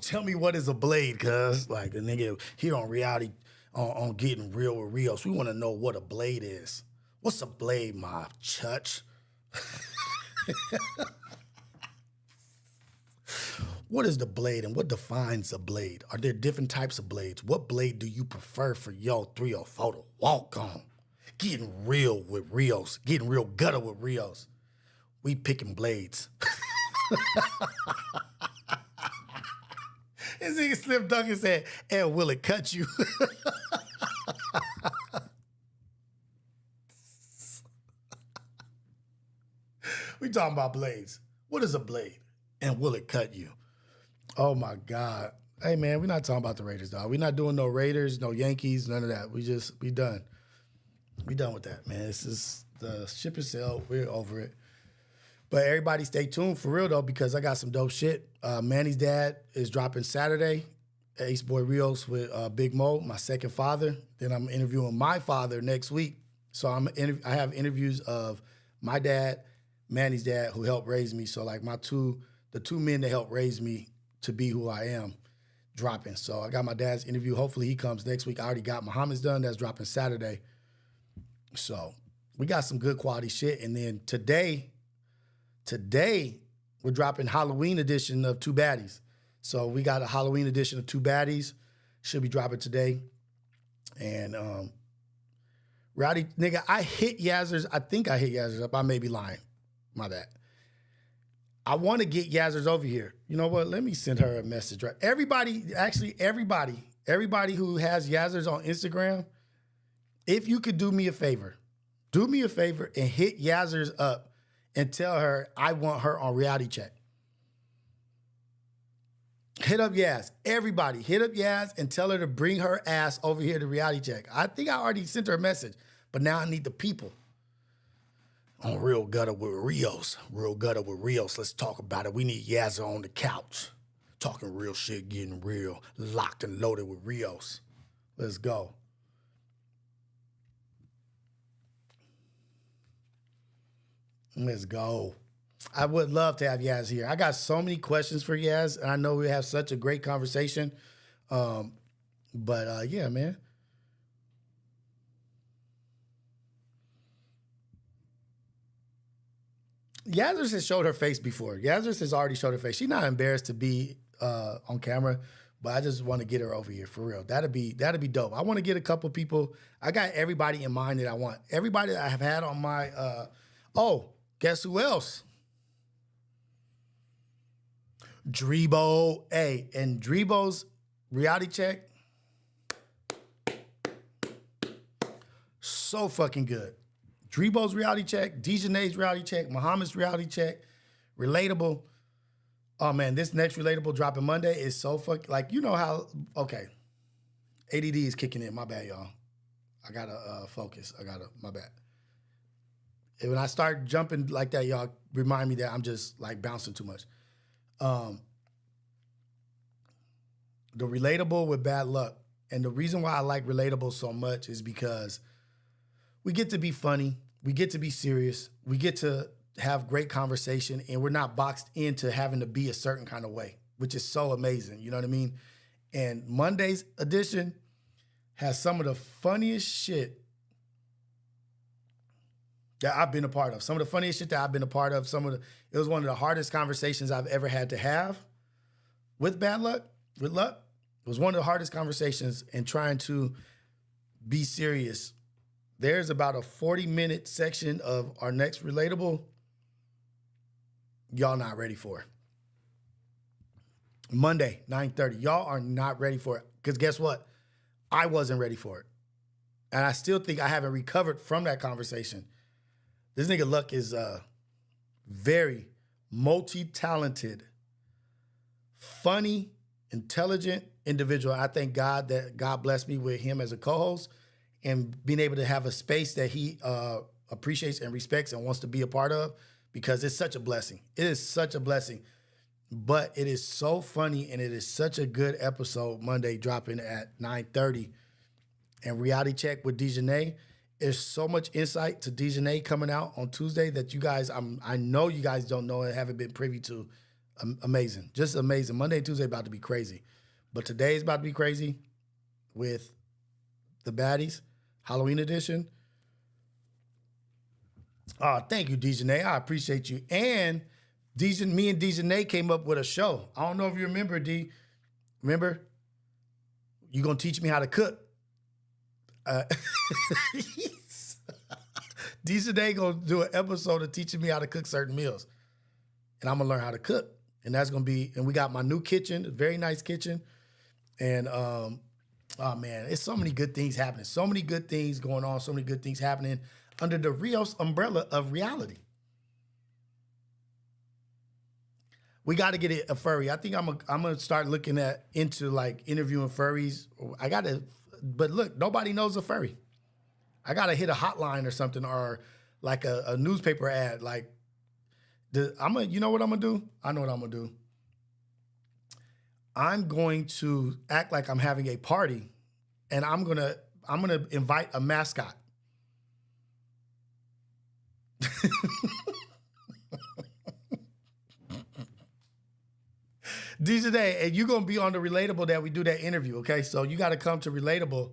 tell me, what is a blade, cuz? Like a nigga here on reality, on Getting Real with Rios, we want to know what a blade is. What's a blade, my chutch? What is the blade and what defines a blade? Are there different types of blades? What blade do you prefer for your 304 to walk on? Getting real with Rios. Getting real gutter with Rios. We picking blades. This nigga Slim Duncan said, and will it cut you? We talking about blades. What is a blade? And will it cut you? Oh my God. Hey man, we're not talking about the Raiders, dog. We're not doing no Raiders, no Yankees, none of that. We done. We done with that, man. This is the ship is sailed. We're over it. But everybody stay tuned for real though, because I got some dope shit. Manny's dad is dropping Saturday. AceboyRios with Big Mo, my second father. Then I'm interviewing my father next week. So I have interviews of my dad, Manny's dad, who helped raise me. So like the two men that helped raise me to be who I am, dropping. So I got my dad's interview. Hopefully he comes next week. I already got Muhammad's done. That's dropping Saturday. So we got some good quality shit. And then today we're dropping Halloween edition of Two Baddies. So we got a Halloween edition of Two Baddies. Should be dropping today. And Rowdy, nigga, I hit Yazzers. I think I hit Yazzers up. I may be lying. My bad. I want to get Yazzers over here. You know what? Let me send her a message. Right? Everybody who has Yazzers on Instagram, if you could do me a favor and hit Yazzers up and tell her I want her on Reality Check. Hit up Yaz. Everybody, hit up Yaz and tell her to bring her ass over here to Reality Check. I think I already sent her a message, but now I need the people. On Real Gutter with Rios. Real Gutter with Rios. Let's talk about it. We need Yazza on the couch. Talking real shit, getting real. Locked and loaded with Rios. Let's go. Let's go. I would love to have Yaz here. I got so many questions for Yaz, and I know we have such a great conversation. But yeah, man. Yazzers has showed her face before. Yazzers has already showed her face. She's not embarrassed to be on camera, but I just want to get her over here for real. That'd be dope. I want to get a couple people. I got everybody in mind that I want. Everybody that I have had on my. Guess who else? Drebo. Hey, and Drebo's Reality Check. So fucking good. Drebo's Reality Check, Dejon's Reality Check, Muhammad's Reality Check, Relatable. Oh man, this next Relatable dropping Monday is so fucking, like, you know how, okay. ADD is kicking in, my bad, y'all. I gotta focus, my bad. And when I start jumping like that, y'all remind me that I'm just like bouncing too much. The Relatable with Bad Luck. And the reason why I like Relatable so much is because we get to be funny. We get to be serious. We get to have great conversation, and we're not boxed into having to be a certain kind of way, which is so amazing. You know what I mean? And Monday's edition has some of the funniest shit that I've been a part of. Some of the funniest shit that I've been a part of. It was one of the hardest conversations I've ever had to have with Bad Luck, with Luck. It was one of the hardest conversations, and trying to be serious. There's about a 40-minute section of our next Relatable y'all not ready for. Monday, 9:30. Y'all are not ready for it. Because guess what? I wasn't ready for it. And I still think I haven't recovered from that conversation. This nigga Luck is a very multi-talented, funny, intelligent individual. I thank God that God blessed me with him as a co-host and being able to have a space that he appreciates and respects and wants to be a part of, because it's such a blessing. It is such a blessing. But it is so funny, and it is such a good episode Monday dropping at 9:30. And Reality Check with Dejon. There's so much insight to Dejon coming out on Tuesday that you guys, I know you guys don't know and haven't been privy to. Amazing. Just amazing. Monday and Tuesday about to be crazy. But today is about to be crazy with the Baddies, Halloween edition. Oh, thank you, Dejon. I appreciate you. And me and Dejon came up with a show. I don't know if you remember, D. Remember? You gonna teach me how to cook. Dejon gonna do an episode of teaching me how to cook certain meals. And I'm gonna learn how to cook. And that's gonna be, and we got my new kitchen, a very nice kitchen. And oh man, it's so many good things happening. So many good things going on, so many good things happening under the Rios umbrella of reality. We got to get a furry. I think I'm gonna start looking into like interviewing furries. But look, nobody knows a furry. I gotta hit a hotline or something, or like a newspaper ad. Like, you know what I'm gonna do? I know what I'm gonna do. I'm going to act like I'm having a party, and I'm gonna invite a mascot. Dejon, and you're gonna be on the Relatable that we do that interview, okay? So you gotta come to Relatable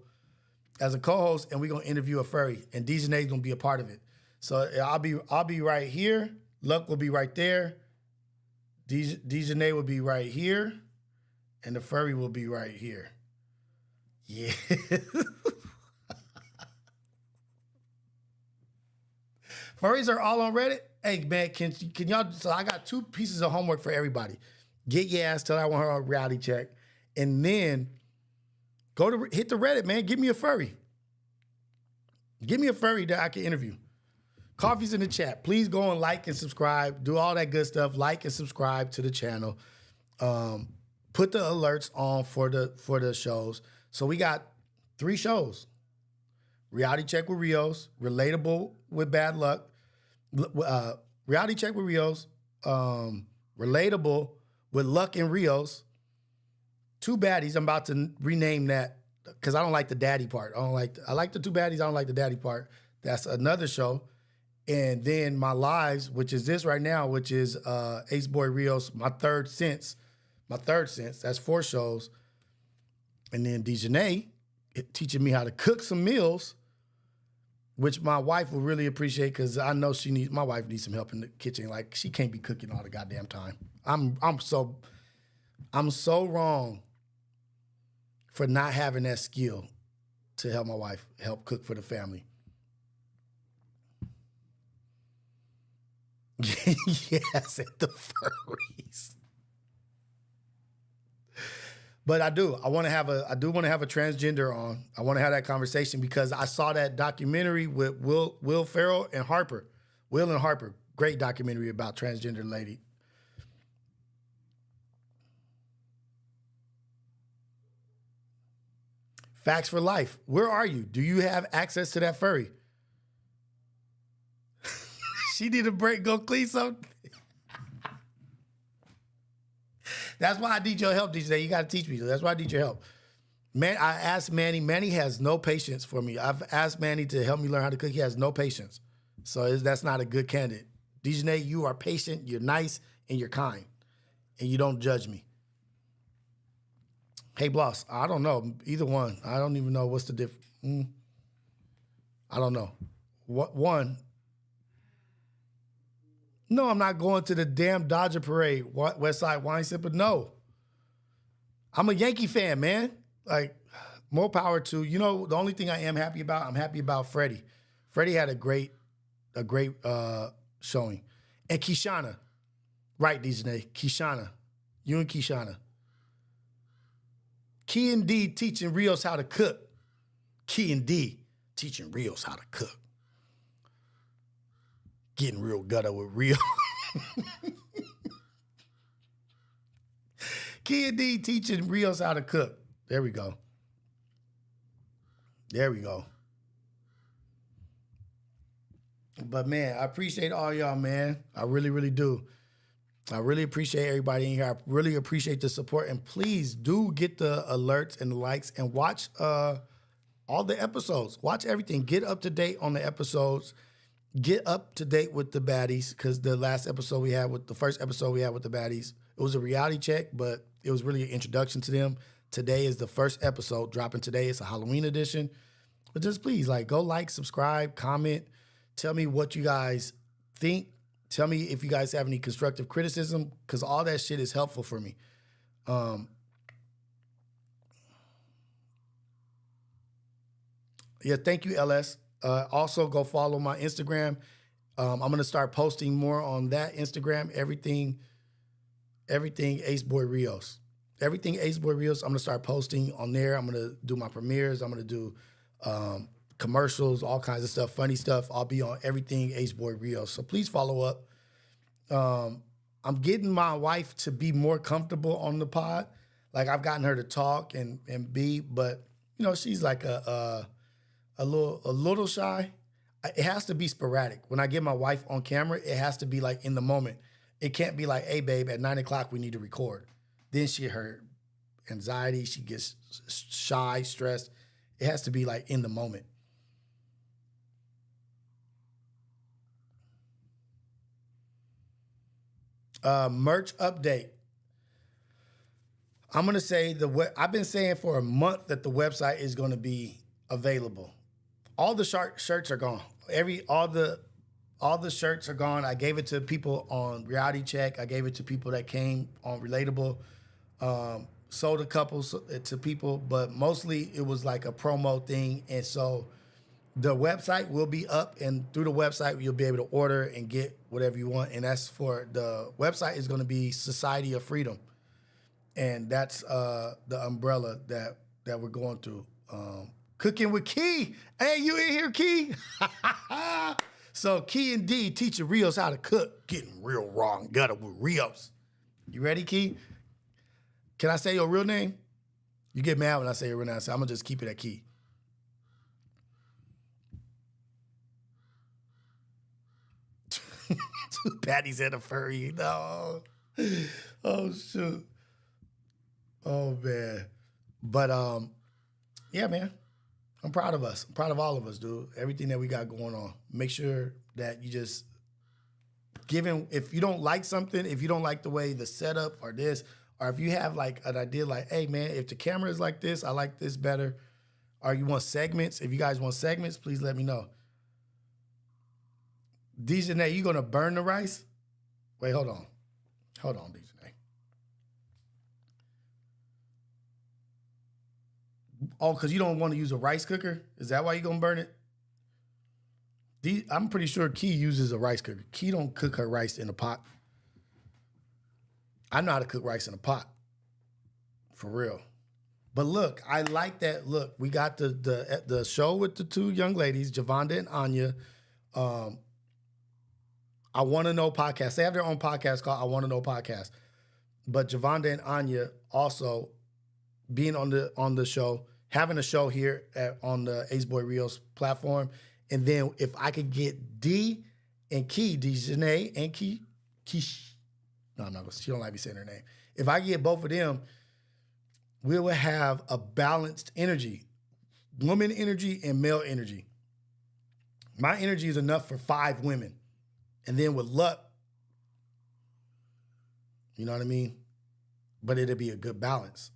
as a co-host, and we're gonna interview a furry, and Dejon is gonna be a part of it. So I'll be right here. Luck will be right there. Dejon will be right here, and the furry will be right here. Yeah. Furries are all on Reddit. Hey man, can y'all? So I got 2 pieces of homework for everybody. Get your ass till I want her on reality check, and then hit the Reddit, man. Give me a furry. Give me a furry that I can interview. Coffee's in the chat. Please go and like and subscribe. Do all that good stuff. Like and subscribe to the channel. Put the alerts on for the shows. So we got 3 shows: Reality Check with Rios, Relatable with Bad Luck, Reality Check with Rios, Relatable with Luck and Rios. 2 baddies. I'm about to rename that because I don't like the daddy part. I like the 2 baddies. I don't like the daddy part. That's another show. And then my lives, which is this right now, which is AceboyRios, my third sense. That's 4 shows. And then Dejon teaching me how to cook some meals, which my wife will really appreciate because I know my wife needs some help in the kitchen. Like, she can't be cooking all the goddamn time. I'm so wrong for not having that skill to help my wife help cook for the family. Yes, at the furries. But I do want to have a transgender on. I want to have that conversation because I saw that documentary with Will Ferrell and Harper. Will and Harper, great documentary about transgender lady. Facts for life. Where are you? Do you have access to that furry? She need a break. Go clean something. That's why I need your help, DJ. You got to teach me. That's why I need your help. Man, I asked Manny. Manny has no patience for me. I've asked Manny to help me learn how to cook. He has no patience. So that's not a good candidate. DJ, you are patient, you're nice, and you're kind. And you don't judge me. Hey, Bloss, I don't know. Either one. I don't even know what's the difference. I don't know. One. No, I'm not going to the damn Dodger parade, West Side Wine Sipper. No. I'm a Yankee fan, man. Like, more power to, the only thing I am happy about, I'm happy about Freddie. Freddie had a great showing. And Kishana. Right, DJ. Kishana. You and Kishana. Key and D teaching Rios how to cook. Key and D teaching Rios how to cook. Getting real gutter with Rio. Key and D teaching Rios how to cook. There we go. There we go. But man, I appreciate all y'all, man. I really, really do. I really appreciate everybody in here. I really appreciate the support. And please do get the alerts and the likes and watch all the episodes. Watch everything. Get up to date on the episodes. Get up to date with the baddies, because the first episode we had with the baddies, it was a reality check, but it was really an introduction to them. Today is the first episode dropping today. It's a Halloween edition. But just please, go subscribe, comment, tell me what you guys think. Tell me if you guys have any constructive criticism, because all that shit is helpful for me. Yeah, thank you, LS. Also, go follow my Instagram. I'm going to start posting more on that Instagram. Everything AceboyRios. Everything AceboyRios, I'm going to start posting on there. I'm going to do my premieres. I'm going to do commercials, all kinds of stuff, funny stuff. I'll be on everything AceboyRios. So please follow up. I'm getting my wife to be more comfortable on the pod. Like, I've gotten her to talk and be, but, she's like a a little shy, it has to be sporadic. When I get my wife on camera, it has to be like in the moment. It can't be like, hey, babe, at 9 o'clock, we need to record. Then her anxiety, she gets shy, stressed. It has to be like in the moment. Merch update. I'm gonna say I've been saying for a month that the website is gonna be available. All the shirts are gone. All the shirts are gone. I gave it to people on Reality Check. I gave it to people that came on Relatable. Sold a couple to people, but mostly it was like a promo thing. And so the website will be up, and through the website, you'll be able to order and get whatever you want. And that's for the website is going to be Society of Freedom. And that's the umbrella that we're going through. Cooking with Key. Hey, you in here, Key? So Key and D teaching Rios how to cook. Getting real raw and gutter with Rios. You ready, Key? Can I say your real name? You get mad when I say your real name. So I'm going to just keep it at Key. Patty's at a furry. No. Oh, shoot. Oh, man. But, yeah, man. I'm proud of us. I'm proud of all of us, dude. Everything that we got going on. Make sure that you just if you don't like something, if you don't like the way the setup or this, or if you have like an idea like, hey, man, if the camera is like this, I like this better. Or you want segments. If you guys want segments, please let me know. Dejon, you going to burn the rice? Wait, hold on. Hold on, Dejon. Oh, because you don't want to use a rice cooker? Is that why you're going to burn it? I'm pretty sure Key uses a rice cooker. Key don't cook her rice in a pot. I know how to cook rice in a pot. For real. But look, I like that. Look, we got the show with the two young ladies, Javonda and Anya. I Want to Know podcast. They have their own podcast called I Want to Know podcast. But Javonda and Anya also being on the show, having a show here on the AceboyRios platform. And then if I could get D and Key, Dejon and Keish. No, I'm not going to. She don't like me saying her name. If I get both of them, we will have a balanced energy. Woman energy and male energy. My energy is enough for 5 women. And then with luck, you know what I mean? But it'll be a good balance.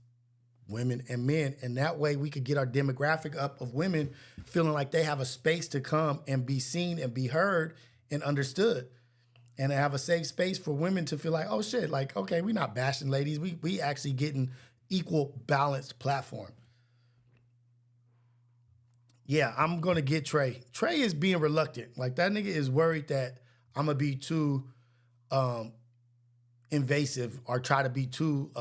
Women and men. And that way we could get our demographic up of women feeling like they have a space to come and be seen and be heard and understood. And have a safe space for women to feel like, oh shit, like, okay, we're not bashing ladies. We actually getting equal balanced platform. Yeah, I'm gonna get Trey. Trey is being reluctant. Like that nigga is worried that I'm gonna be too invasive or try to be too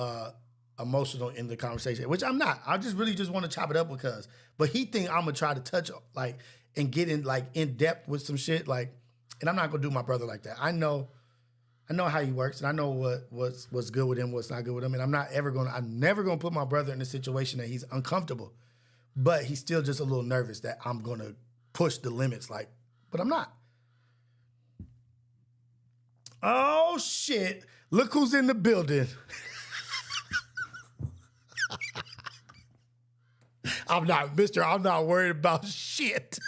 emotional in the conversation, which I'm not. I just really just want to chop it up because, but he think I'm gonna try to touch like and get in like in depth with some shit like, and I'm not gonna do my brother like that. I know how he works, and I know what's good with him, what's not good with him, and I'm never gonna put my brother in a situation that he's uncomfortable, but he's still just a little nervous that I'm gonna push the limits, like, but I'm not. Oh shit! Look who's in the building. I'm not worried about shit.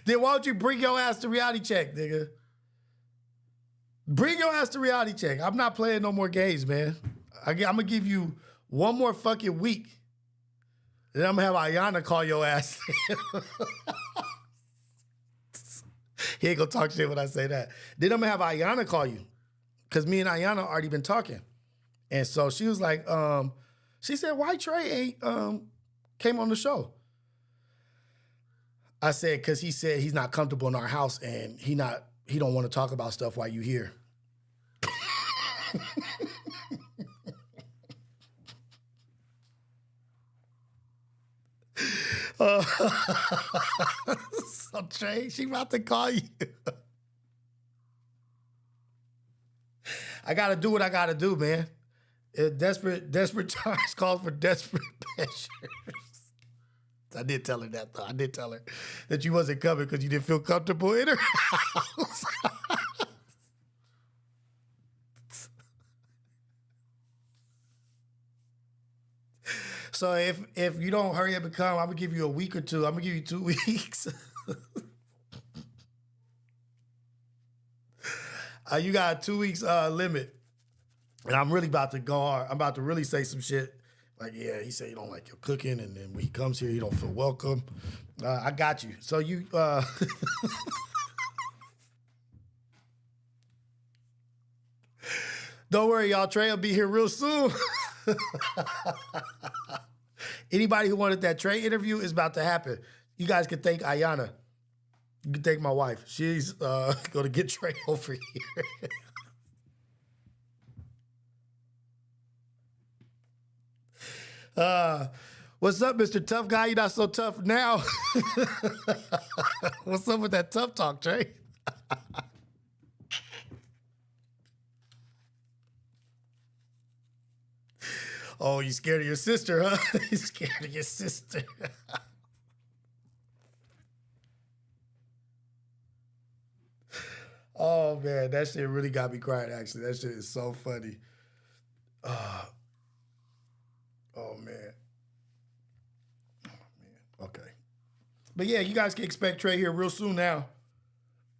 Then why don't you bring your ass to Reality Check, nigga? Bring your ass to Reality Check. I'm not playing no more games, man. I'm going to give you one more fucking week. Then I'm going to have Ayana call your ass. He ain't going to talk shit when I say that. Then I'm going to have Ayana call you. Because me and Ayana already been talking. And so she was like, she said, why Trey ain't came on the show? I said, because he said he's not comfortable in our house and he don't want to talk about stuff while you here. So Trey, she about to call you. I gotta do what I gotta do, man. Desperate times call for desperate measures. I did tell her that, though. I did tell her that you wasn't coming because you didn't feel comfortable in her house. So if you don't hurry up and come, I'm going to give you a week or two. I'm going to give you 2 weeks. You got a 2 weeks limit. And I'm really about to go hard. I'm about to really say some shit. Like, yeah, he said you don't like your cooking, and then when he comes here, you don't feel welcome. I got you. So you... Don't worry, y'all. Trey will be here real soon. Anybody who wanted that Trey interview is about to happen. You guys can thank Ayana. You can thank my wife. She's going to get Trey over here. What's up, Mr. Tough Guy? You're not so tough now. What's up with that tough talk, Trey? Oh, you scared of your sister, huh? You scared of your sister. Oh, man, that shit really got me crying, actually. That shit is so funny. Oh, man. Okay. But, yeah, you guys can expect Trey here real soon now.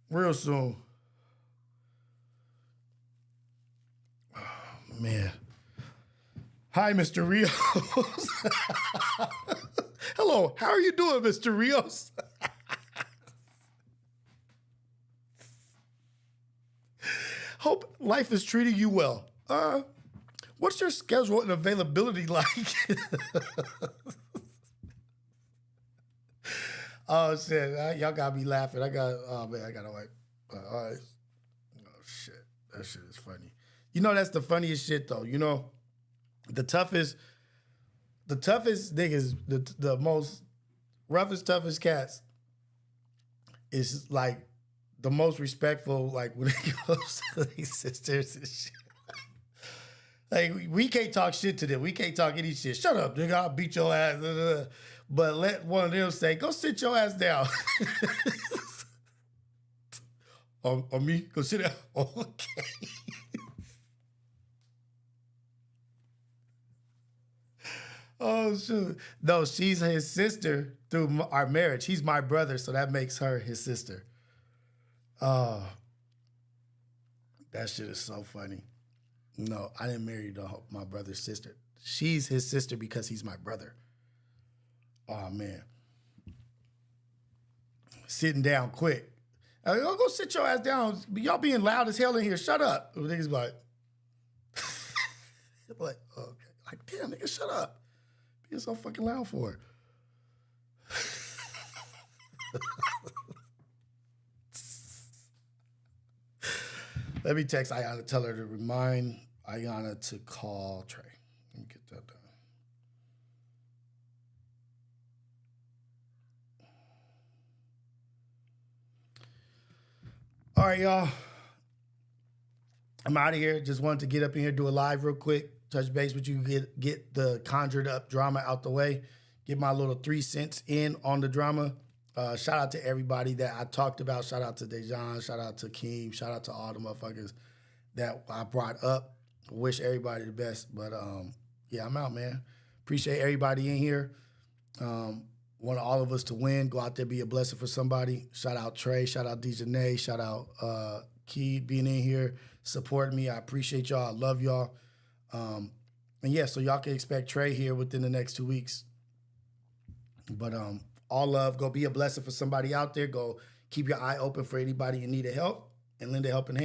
Real soon. Oh, man. Hi, Mr. Rios. Hello, how are you doing, Mr. Rios? Hope life is treating you well. What's your schedule and availability like? Oh, shit. Y'all got me laughing. I gotta like, all right. Oh, shit. That shit is funny. You know, that's the funniest shit, though. You know? The toughest niggas, the most roughest, toughest cats is like the most respectful, like when it comes to these sisters and shit. Like, we can't talk shit to them. We can't talk any shit. Shut up, nigga. I'll beat your ass. But let one of them say, go sit your ass down. On me? Go sit down. Okay. Oh, shoot. No, she's his sister through our marriage. He's my brother, so that makes her his sister. Oh, that shit is so funny. No, I didn't marry my brother's sister. She's his sister because he's my brother. Oh, man. Sitting down quick. Go sit your ass down. Y'all being loud as hell in here. Shut up. Niggas like, like, okay. Like, damn, nigga, shut up. Being so fucking loud for it. Let me text Ayana, tell her to remind Ayana to call Trey. Let me get that done. All right, y'all. I'm out of here. Just wanted to get up in here, do a live real quick. Touch base with you, get the conjured up drama out the way, get my little 3 cents in on the drama. Shout out to everybody that I talked about. Shout out to Dejon, shout out to Keem, shout out to all the motherfuckers that I brought up. Wish everybody the best. But yeah, I'm out, man. Appreciate everybody in here. Want all of us to win. Go out there, be a blessing for somebody. Shout out Trey, shout out Dejon, shout out Key being in here, supporting me. I appreciate y'all. I love y'all. And yeah, so y'all can expect Trey here within the next 2 weeks. But all love. Go be a blessing for somebody out there. Go keep your eye open for anybody in need of help and lend a helping hand.